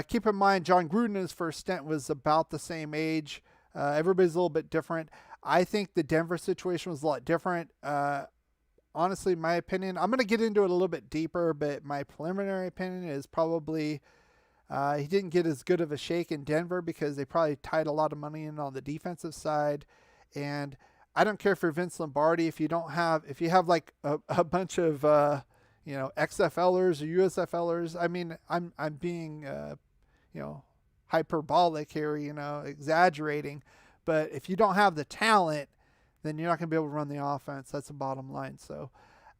Keep in mind, John Gruden, his first stint was about the same age. Everybody's a little bit different. I think the Denver situation was a lot different. Honestly, my opinion, I'm going to get into it a little bit deeper, but my preliminary opinion is probably he didn't get as good of a shake in Denver because they probably tied a lot of money in on the defensive side. And I don't care for Vince Lombardi if you have like a bunch of XFLers or USFLers. I mean, I'm being hyperbolic here, exaggerating. But if you don't have the talent, then you're not going to be able to run the offense. That's the bottom line. So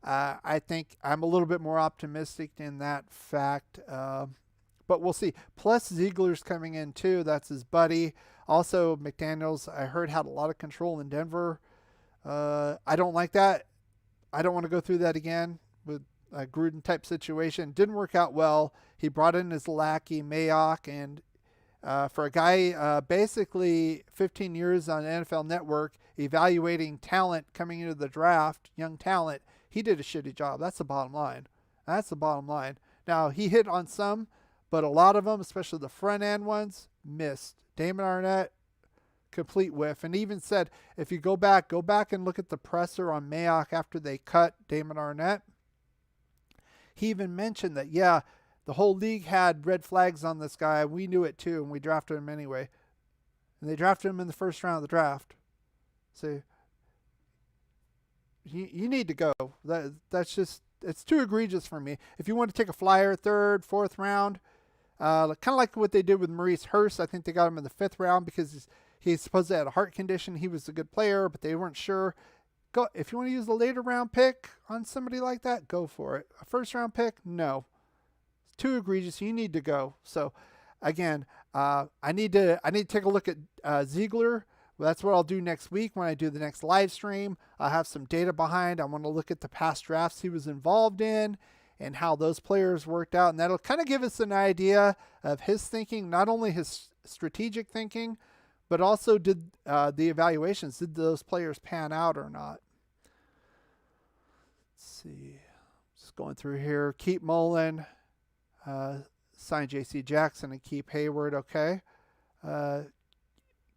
I think I'm a little bit more optimistic in that fact. But we'll see. Plus, Ziegler's coming in too. That's his buddy. Also, McDaniels, I heard, had a lot of control in Denver. I don't like that. I don't want to go through that again with a Gruden-type situation. Didn't work out well. He brought in his lackey, Mayock, and for a guy basically 15 years on NFL Network evaluating talent coming into the draft, young talent, he did a shitty job. That's the bottom line. Now, he hit on some, but a lot of them, especially the front end ones, missed. Damon Arnett, complete whiff. And even said, if you go back and look at the presser on Mayock after they cut Damon Arnett. He even mentioned that, yeah, the whole league had red flags on this guy. We knew it too, and we drafted him anyway. And they drafted him in the first round of the draft. So you need to go. That's just, it's too egregious for me. If you want to take a flyer, third, fourth round, kind of like what they did with Maurice Hurst. I think they got him in the fifth round because he supposedly had a heart condition. He was a good player, but they weren't sure. Go if you want to use the later round pick on somebody like that, go for it. A first round pick, no. It's too egregious. You need to go. So again, I need to take a look at Ziegler. Well, that's what I'll do next week when I do the next live stream. I'll have some data behind. I want to look at the past drafts he was involved in and how those players worked out. And that'll kind of give us an idea of his thinking, not only his strategic thinking, but also did the evaluations, did those players pan out or not? Let's see. Just going through here. Keep Mullen, sign J.C. Jackson and keep Hayward, okay.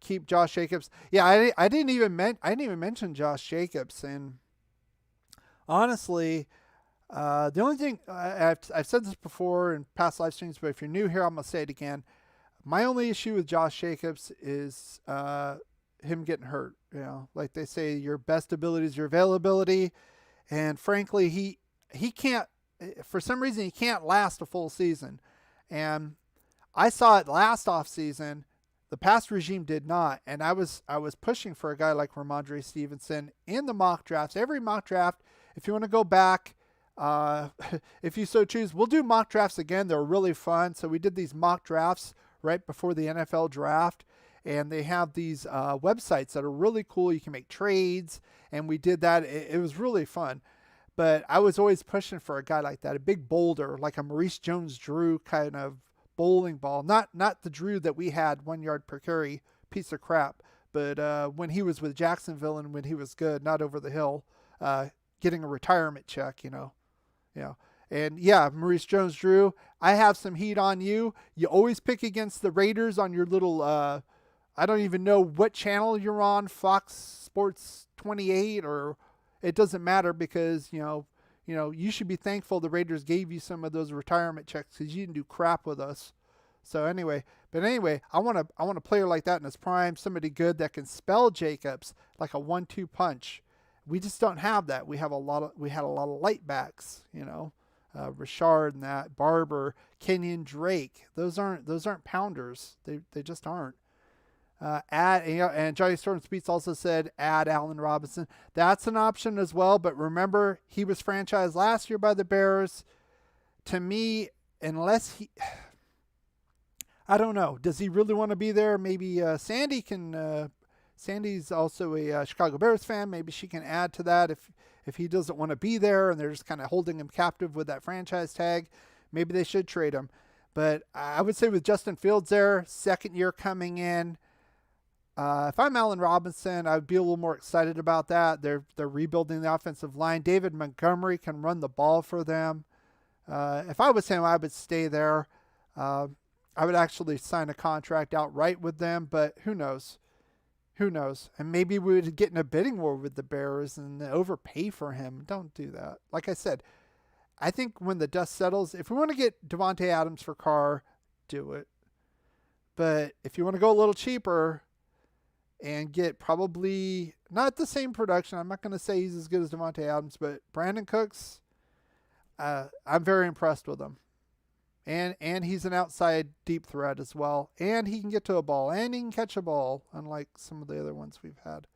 Keep Josh Jacobs. Yeah, I didn't even mention Josh Jacobs. And honestly, the only thing, I've said this before in past live streams, but if you're new here, I'm going to say it again. My only issue with Josh Jacobs is him getting hurt. Like they say, your best ability is your availability. And frankly, he can't, for some reason, he can't last a full season. And I saw it last offseason. The past regime did not. And I was pushing for a guy like Ramondre Stevenson in the mock drafts. Every mock draft, if you want to go back, if you so choose, we'll do mock drafts again. They're really fun. So we did these mock drafts right before the NFL draft. and they have these websites that are really cool. You can make trades, and we did that. It was really fun. But I was always pushing for a guy like that, a big boulder, like a Maurice Jones-Drew kind of bowling ball. Not the Drew that we had, 1 yard per carry, piece of crap. But when he was with Jacksonville and when he was good, not over the hill, getting a retirement check, And yeah, Maurice Jones-Drew, I have some heat on you. You always pick against the Raiders on your little, I don't even know what channel you're on, Fox Sports 28, or it doesn't matter because, you should be thankful the Raiders gave you some of those retirement checks because you didn't do crap with us. So anyway, I want a player like that in his prime, somebody good that can spell Jacobs like a 1-2 punch. We just don't have that. We had a lot of light backs, Richard and that, Barber, Kenyon Drake. Those aren't pounders. They just aren't. And Johnny Storm Speeds also said add Allen Robinson. That's an option as well. But remember, he was franchised last year by the Bears. To me, unless I don't know. Does he really want to be there? Maybe Sandy can. Sandy's also a Chicago Bears fan. Maybe she can add to that if he doesn't want to be there and they're just kind of holding him captive with that franchise tag. Maybe they should trade him. But I would say with Justin Fields there, second year coming in, if I'm Allen Robinson, I would be a little more excited about that. They're rebuilding the offensive line. David Montgomery can run the ball for them. If I was him, I would stay there. I would actually sign a contract outright with them, but who knows? Who knows? And maybe we would get in a bidding war with the Bears and overpay for him. Don't do that. Like I said, I think when the dust settles, if we want to get Davante Adams for Carr, do it. But if you want to go a little cheaper and get probably not the same production, I'm not going to say he's as good as Davante Adams, but Brandon Cooks, I'm very impressed with him. And he's an outside deep threat as well. And he can get to a ball. And he can catch a ball, unlike some of the other ones we've had.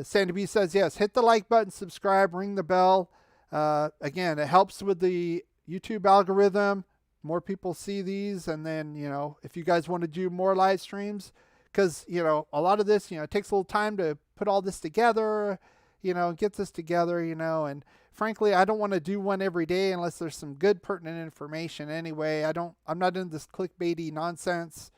Sandy B says, yes, hit the like button, subscribe, ring the bell. Again, it helps with the YouTube algorithm. More people see these. And then, if you guys want to do more live streams, because, a lot of this, it takes a little time to put all this together, get this together, and frankly, I don't want to do one every day unless there's some good pertinent information anyway. I'm not into this clickbaity nonsense.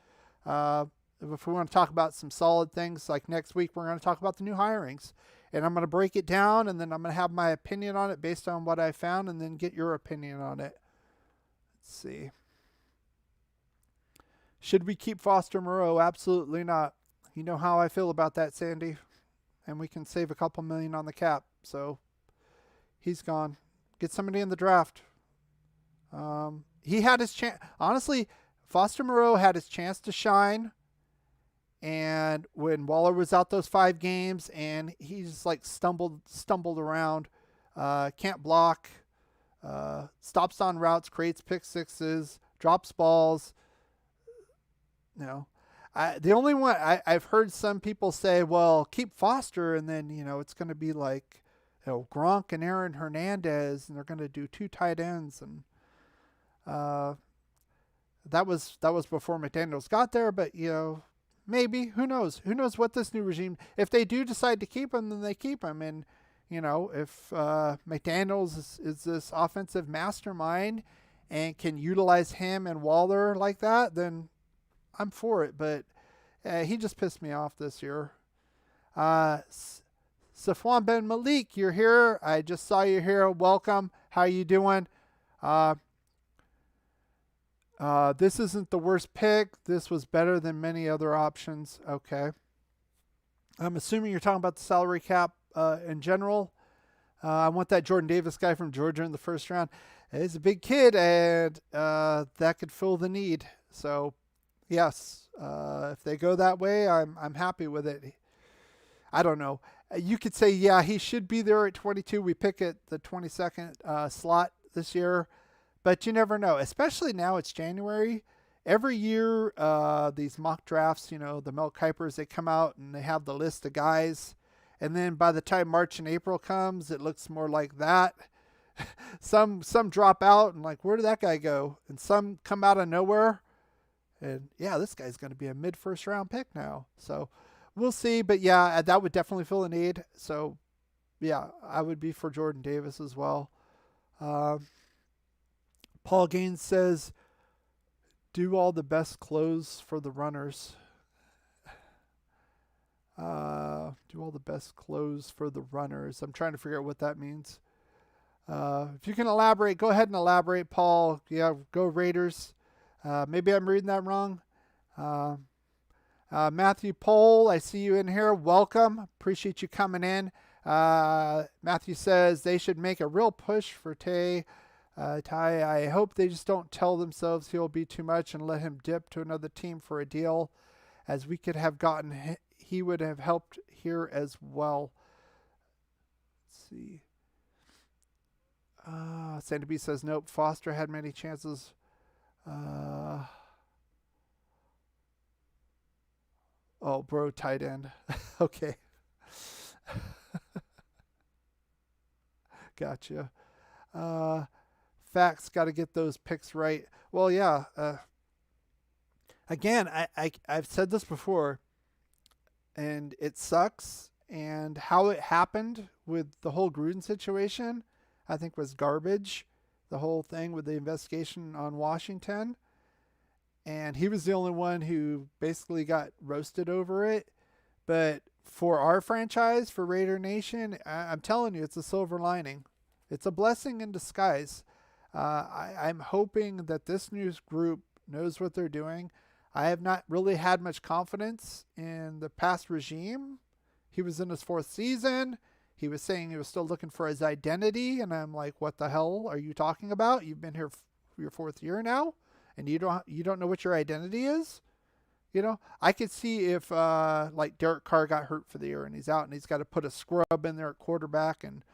If we want to talk about some solid things, like next week, we're going to talk about the new hirings, and I'm going to break it down, and then I'm going to have my opinion on it based on what I found, and then get your opinion on it. Let's see. Should we keep Foster Moreau? Absolutely not. You know how I feel about that, Sandy. And we can save a couple million on the cap. So he's gone. Get somebody in the draft. He had his chance. Honestly, Foster Moreau had his chance to shine. And when Waller was out those 5 games, and he just like stumbled around, can't block, stops on routes, creates pick sixes, drops balls. The only one I've heard some people say, well, keep Foster, and then it's going to be like Gronk and Aaron Hernandez, and they're going to do 2 tight ends, and that was before McDaniels got there. But maybe, who knows what this new regime, if they do decide to keep him, then they keep him. And if McDaniels is this offensive mastermind and can utilize him and Waller like that, then I'm for it. But he just pissed me off this year. Safwan Ben Malik, you're here. I just saw you here. Welcome. How you doing? This isn't the worst pick. This was better than many other options. Okay. I'm assuming you're talking about the salary cap in general. I want that Jordan Davis guy from Georgia in the first round. He's a big kid, and that could fill the need. So, yes, if they go that way, I'm happy with it. I don't know. You could say, yeah, he should be there at 22. We pick at the 22nd slot this year. But you never know, especially now it's January. Every year, these mock drafts, the Mel Kipers, they come out and they have the list of guys. And then by the time March and April comes, it looks more like that. Some drop out and like, where did that guy go? And some come out of nowhere. And yeah, this guy's going to be a mid first round pick now. So we'll see. But yeah, that would definitely fill a need. So yeah, I would be for Jordan Davis as well. Um, Paul Gaines says, do all the best clothes for the runners. Do all the best clothes for the runners. I'm trying to figure out what that means. If you can elaborate, go ahead and elaborate, Paul. Yeah, go Raiders. Maybe I'm reading that wrong. Uh, Matthew Pohl, I see you in here. Welcome. Appreciate you coming in. Matthew says they should make a real push for Ty. I hope they just don't tell themselves he'll be too much and let him dip to another team for a deal, as we could have gotten. He would have helped here as well. Let's see. Sandy B says nope. Foster had many chances. Oh, bro, tight end. Okay. Gotcha. Facts, got to get those picks right. Well, yeah. Again, I've said this before, and it sucks. And how it happened with the whole Gruden situation, I think was garbage. The whole thing with the investigation on Washington. And he was the only one who basically got roasted over it. But for our franchise, for Raider Nation, I'm telling you, it's a silver lining. It's a blessing in disguise. I'm hoping that this news group knows what they're doing. I have not really had much confidence in the past regime. He was in his 4th season. He was saying he was still looking for his identity. And I'm like, what the hell are you talking about? You've been here for your 4th year now, and you don't know what your identity is? You know, I could see if like Derek Carr got hurt for the year and he's out and he's got to put a scrub in there at quarterback, and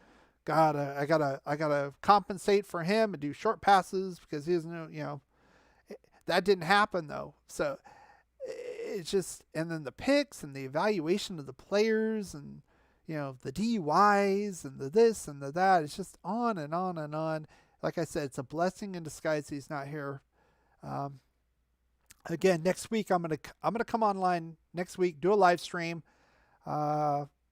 God, I gotta compensate for him and do short passes because he doesn't know. That didn't happen though. So it's just, and then the picks and the evaluation of the players and the DUIs and the this and the that. It's just on and on and on. Like I said, it's a blessing in disguise he's not here. Again, next week I'm gonna come online next week, do a live stream.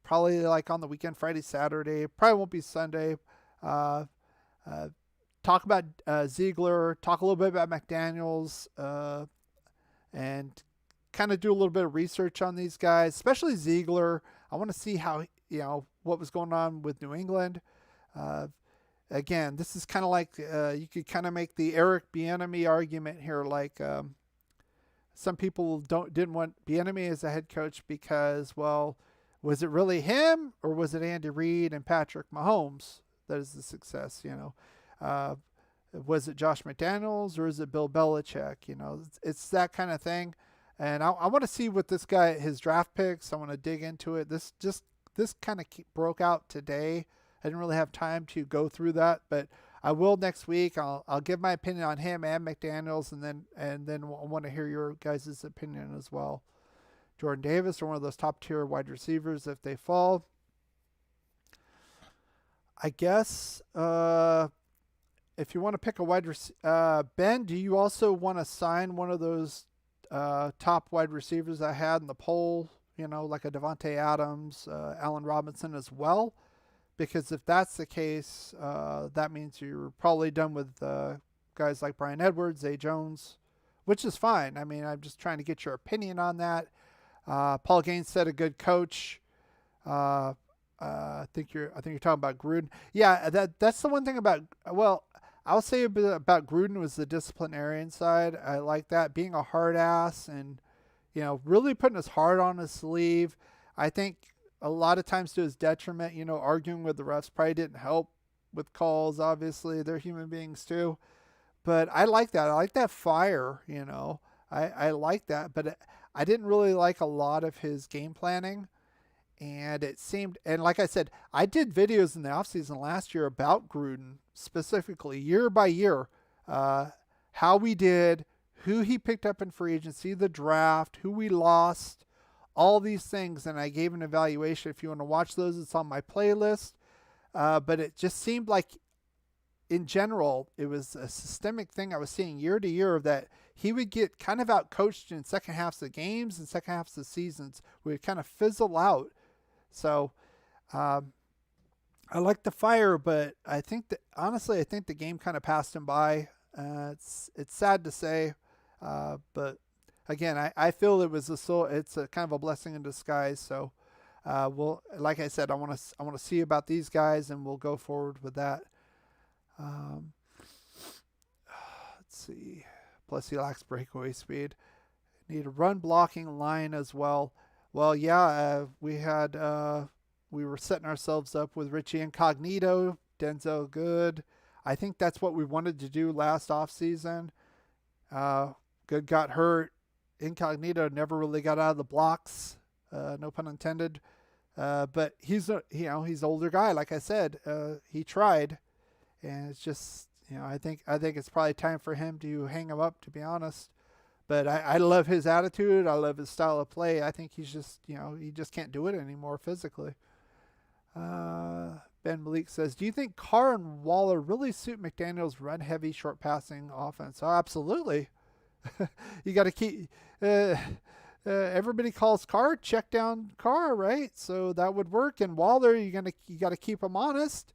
Probably like on the weekend, Friday, Saturday. Probably won't be Sunday. Talk about Ziegler. Talk a little bit about McDaniels, and kind of do a little bit of research on these guys, especially Ziegler. I want to see how what was going on with New England. Again, this is kind of like you could kind of make the Eric Bieniemy argument here, like. Some people didn't want Bieniemy as a head coach because, well, was it really him or was it Andy Reid and Patrick Mahomes that is the success? Was it Josh McDaniels or is it Bill Belichick? It's that kind of thing. And I want to see what this guy, his draft picks. I want to dig into it. This kind of broke out today. I didn't really have time to go through that, but I will next week. I'll give my opinion on him and McDaniels, and then I want to hear your guys' opinion as well. Jordan Davis are one of those top tier wide receivers if they fall. I guess if you want to pick a wide receiver, Ben, do you also want to sign one of those top wide receivers I had in the poll? Like a Davante Adams, Allen Robinson as well. Because if that's the case, that means you're probably done with guys like Brian Edwards, Zay Jones, which is fine. I mean, I'm just trying to get your opinion on that. Paul Gaines said a good coach. I think you're talking about Gruden. Yeah, that's the one thing about. Well, I'll say a bit about Gruden was the disciplinarian side. I like that, being a hard ass and really putting his heart on his sleeve. I think. A lot of times to his detriment, arguing with the refs probably didn't help with calls. Obviously, they're human beings too. But I like that. I like that fire, I like that. But I didn't really like a lot of his game planning. And it seemed, and like I said, I did videos in the offseason last year about Gruden, specifically year by year, how we did, who he picked up in free agency, the draft, who we lost, all these things, and I gave an evaluation. If you want to watch those, it's on my playlist. But it just seemed like, in general, it was a systemic thing I was seeing year to year that he would get kind of out coached in second halves of games and second halves of seasons. We would kind of fizzle out. So I like the fire, but I think that honestly, I think the game kind of passed him by. It's sad to say, but again, I feel it's a kind of a blessing in disguise. So like I said, I want to see about these guys, and we'll go forward with that. Um, let's see. Plus, he lacks breakaway speed. Need a run blocking line as well. Well, yeah, we were setting ourselves up with Richie Incognito, Denzel Good. I think that's what we wanted to do last offseason. Good got hurt. Incognito never really got out of the blocks. No pun intended. But he's an older guy. Like I said, he tried, and it's just I think it's probably time for him to hang him up. To be honest, but I love his attitude. I love his style of play. I think he's just he just can't do it anymore physically. Ben Malik says, do you think Carr and Waller really suit McDaniel's run-heavy, short-passing offense? Oh, absolutely. You got to keep. Everybody calls Carr check down Carr, right? So that would work. And Waller, you got to keep him honest.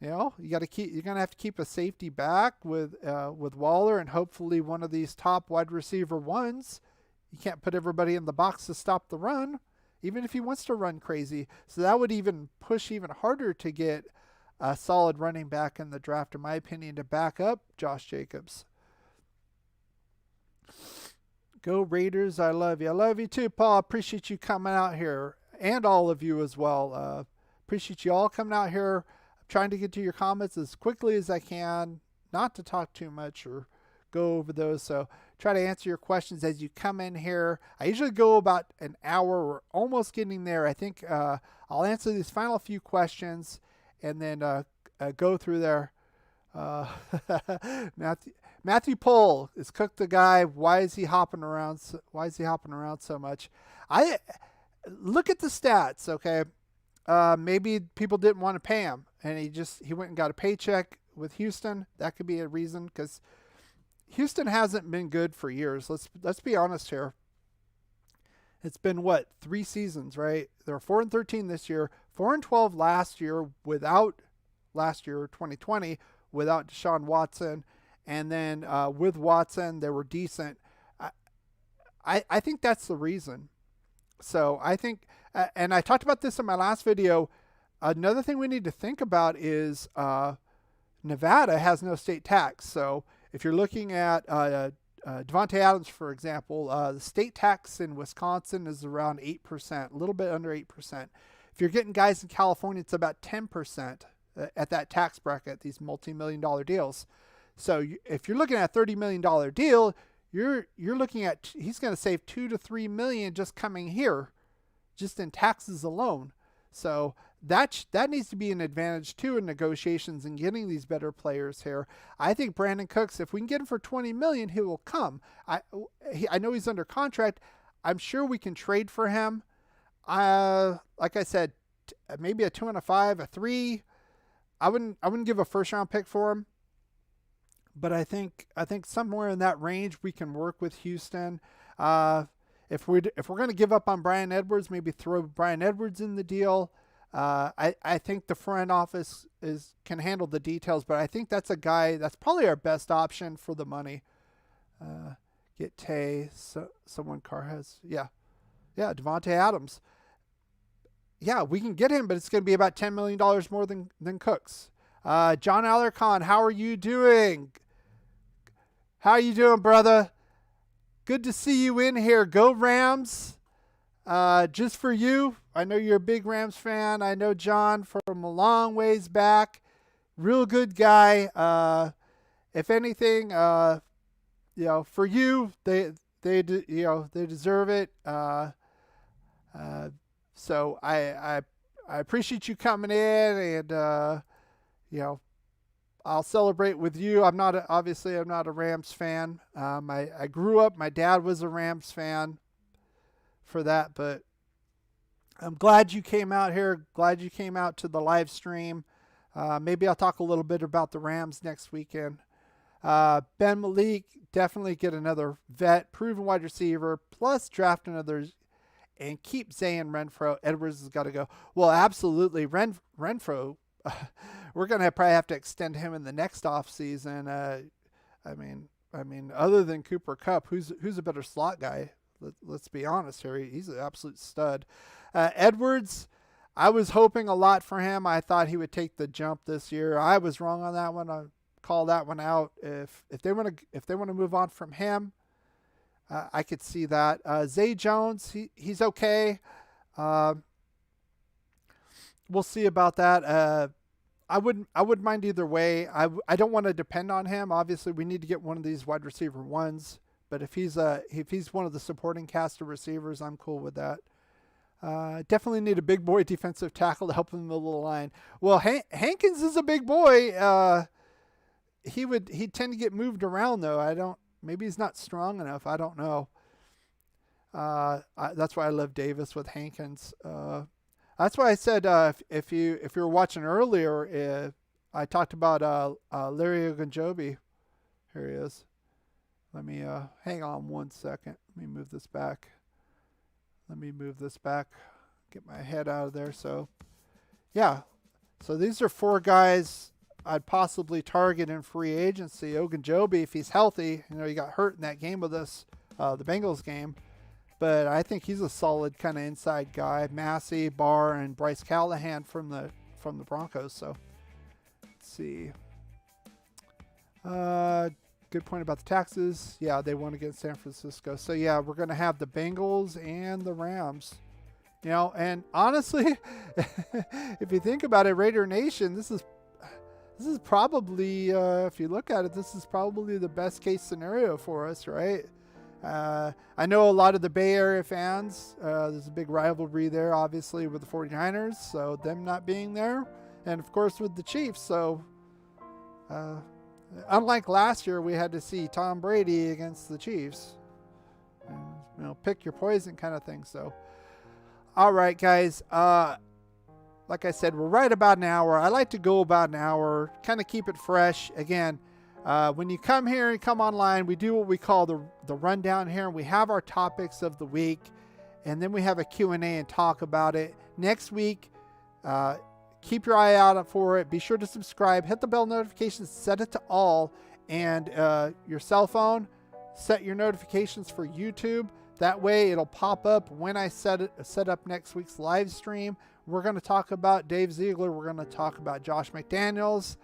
You're gonna have to keep a safety back with Waller, and hopefully one of these top wide receiver ones. You can't put everybody in the box to stop the run, even if he wants to run crazy. So that would even push even harder to get a solid running back in the draft, in my opinion, to back up Josh Jacobs. Go Raiders. I love you. I love you too, Paul. Appreciate you coming out here, and all of you as well. Appreciate you all coming out here. I'm trying to get to your comments as quickly as I can, not to talk too much or go over those. So try to answer your questions as you come in here. I usually go about an hour. We're almost getting there. I think I'll answer these final few questions and then go through there. Matthew Pohl is Cook the guy. Why is he hopping around? Why is he hopping around so much? I look at the stats. Okay, maybe people didn't want to pay him, and he went and got a paycheck with Houston. That could be a reason, because Houston hasn't been good for years. Let's be honest here. It's been 3 seasons, right? They're 4-13 this year, 4-12 last year 2020 without Deshaun Watson, and then with Watson they were decent. I think that's the reason. So I think, and I talked about this in my last video. Another thing we need to think about is Nevada has no state tax. So if you're looking at Davante Adams, for example, the state tax in Wisconsin is around 8%, a little bit under 8%. If you're getting guys in California, it's about 10% at that tax bracket, these multi-million-dollar deals. So if you're looking at a $30 million deal, you're looking at, he's going to save $2 to $3 million just coming here, just in taxes alone. So that needs to be an advantage too in negotiations and getting these better players here. I think Brandon Cooks, if we can get him for $20 million, he will come. I know he's under contract. I'm sure we can trade for him. Like I said, maybe a 2 and a 5, a 3. I wouldn't give a first round pick for him, but I think somewhere in that range we can work with Houston. If we're going to give up on Bryan Edwards, maybe throw Bryan Edwards in the deal. I think the front office can handle the details, but I think that's a guy that's probably our best option for the money. Get Tay. Someone Carr has. Yeah, Davante Adams. Yeah, we can get him, but it's going to be about $10 million more than Cooks. John Alarcon, how are you doing? How are you doing, brother? Good to see you in here. Go Rams. Just for you. I know you're a big Rams fan. I know John from a long ways back. Real good guy. If anything, for you, they deserve it. So I appreciate you coming in, and I'll celebrate with you. I'm not a Rams fan. I grew up. My dad was a Rams fan for that, but I'm glad you came out here. Glad you came out to the live stream. Maybe I'll talk a little bit about the Rams next weekend. Ben Malik, definitely get another vet, proven wide receiver, plus draft another and keep saying Renfro. Edwards has got to go. Well, absolutely. Renfro, we're going to probably have to extend him in the next offseason. I mean, other than Cooper Kupp, who's a better slot guy? Let's be honest here. He's an absolute stud. Edwards, I was hoping a lot for him. I thought he would take the jump this year. I was wrong on that one. I call that one out. If they want to move on from him, I could see that. Zay Jones, he's okay. We'll see about that. I wouldn't mind either way. I don't want to depend on him. Obviously, we need to get one of these wide receiver ones. But if he's one of the supporting cast of receivers, I'm cool with that. Definitely need a big boy defensive tackle to help in the middle of the line. Well, Hankins is a big boy. He'd tend to get moved around though. Maybe he's not strong enough. I don't know. That's why I love Davis with Hankins. That's why I said if you were watching earlier, I talked about Larry Ogunjobi. Here he is. Let me hang on 1 second. Let me move this back. Get my head out of there. So, yeah. So these are 4 guys I'd possibly target in free agency. Ogunjobi, if he's healthy, he got hurt in that game with us, the Bengals game. But I think he's a solid kind of inside guy. Massey, Barr, and Bryce Callahan from the Broncos. So let's see. Good point about the taxes. Yeah, they won against San Francisco. So yeah, we're gonna have the Bengals and the Rams. And honestly, if you think about it, Raider Nation, this is probably, if you look at it, this is probably the best case scenario for us, right? I know a lot of the Bay Area fans, there's a big rivalry there, obviously, with the 49ers, so them not being there, and of course with the Chiefs. So unlike last year, we had to see Tom Brady against the Chiefs. And, pick your poison kind of thing. So, all right, guys. Like I said, we're right about an hour. I like to go about an hour, kind of keep it fresh. Again, when you come here and come online, we do what we call the rundown here. We have our topics of the week, and then we have a Q&A and talk about it. Next week, keep your eye out for it. Be sure to subscribe, hit the bell notifications, set it to all, and your cell phone, set your notifications for YouTube. That way it'll pop up when I set up next week's live stream. We're going to talk about Dave Ziegler. We're going to talk about Josh McDaniels.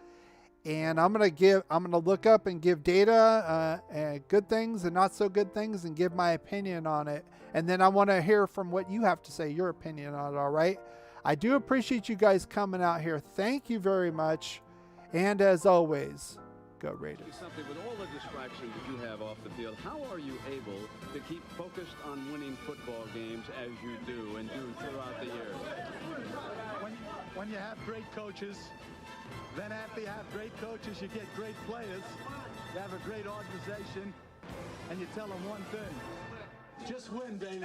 And I'm going to look up and give data, and good things and not so good things, and give my opinion on it. And then I want to hear from what you have to say, your opinion on it, all right? I do appreciate you guys coming out here. Thank you very much. And as always, go Raiders. Something with all the distractions that you have off the field, how are you able to keep focused on winning football games as you do and do throughout the year? When you have great coaches, then after you have great coaches, you get great players. You have a great organization, and you tell them one thing: just win, baby.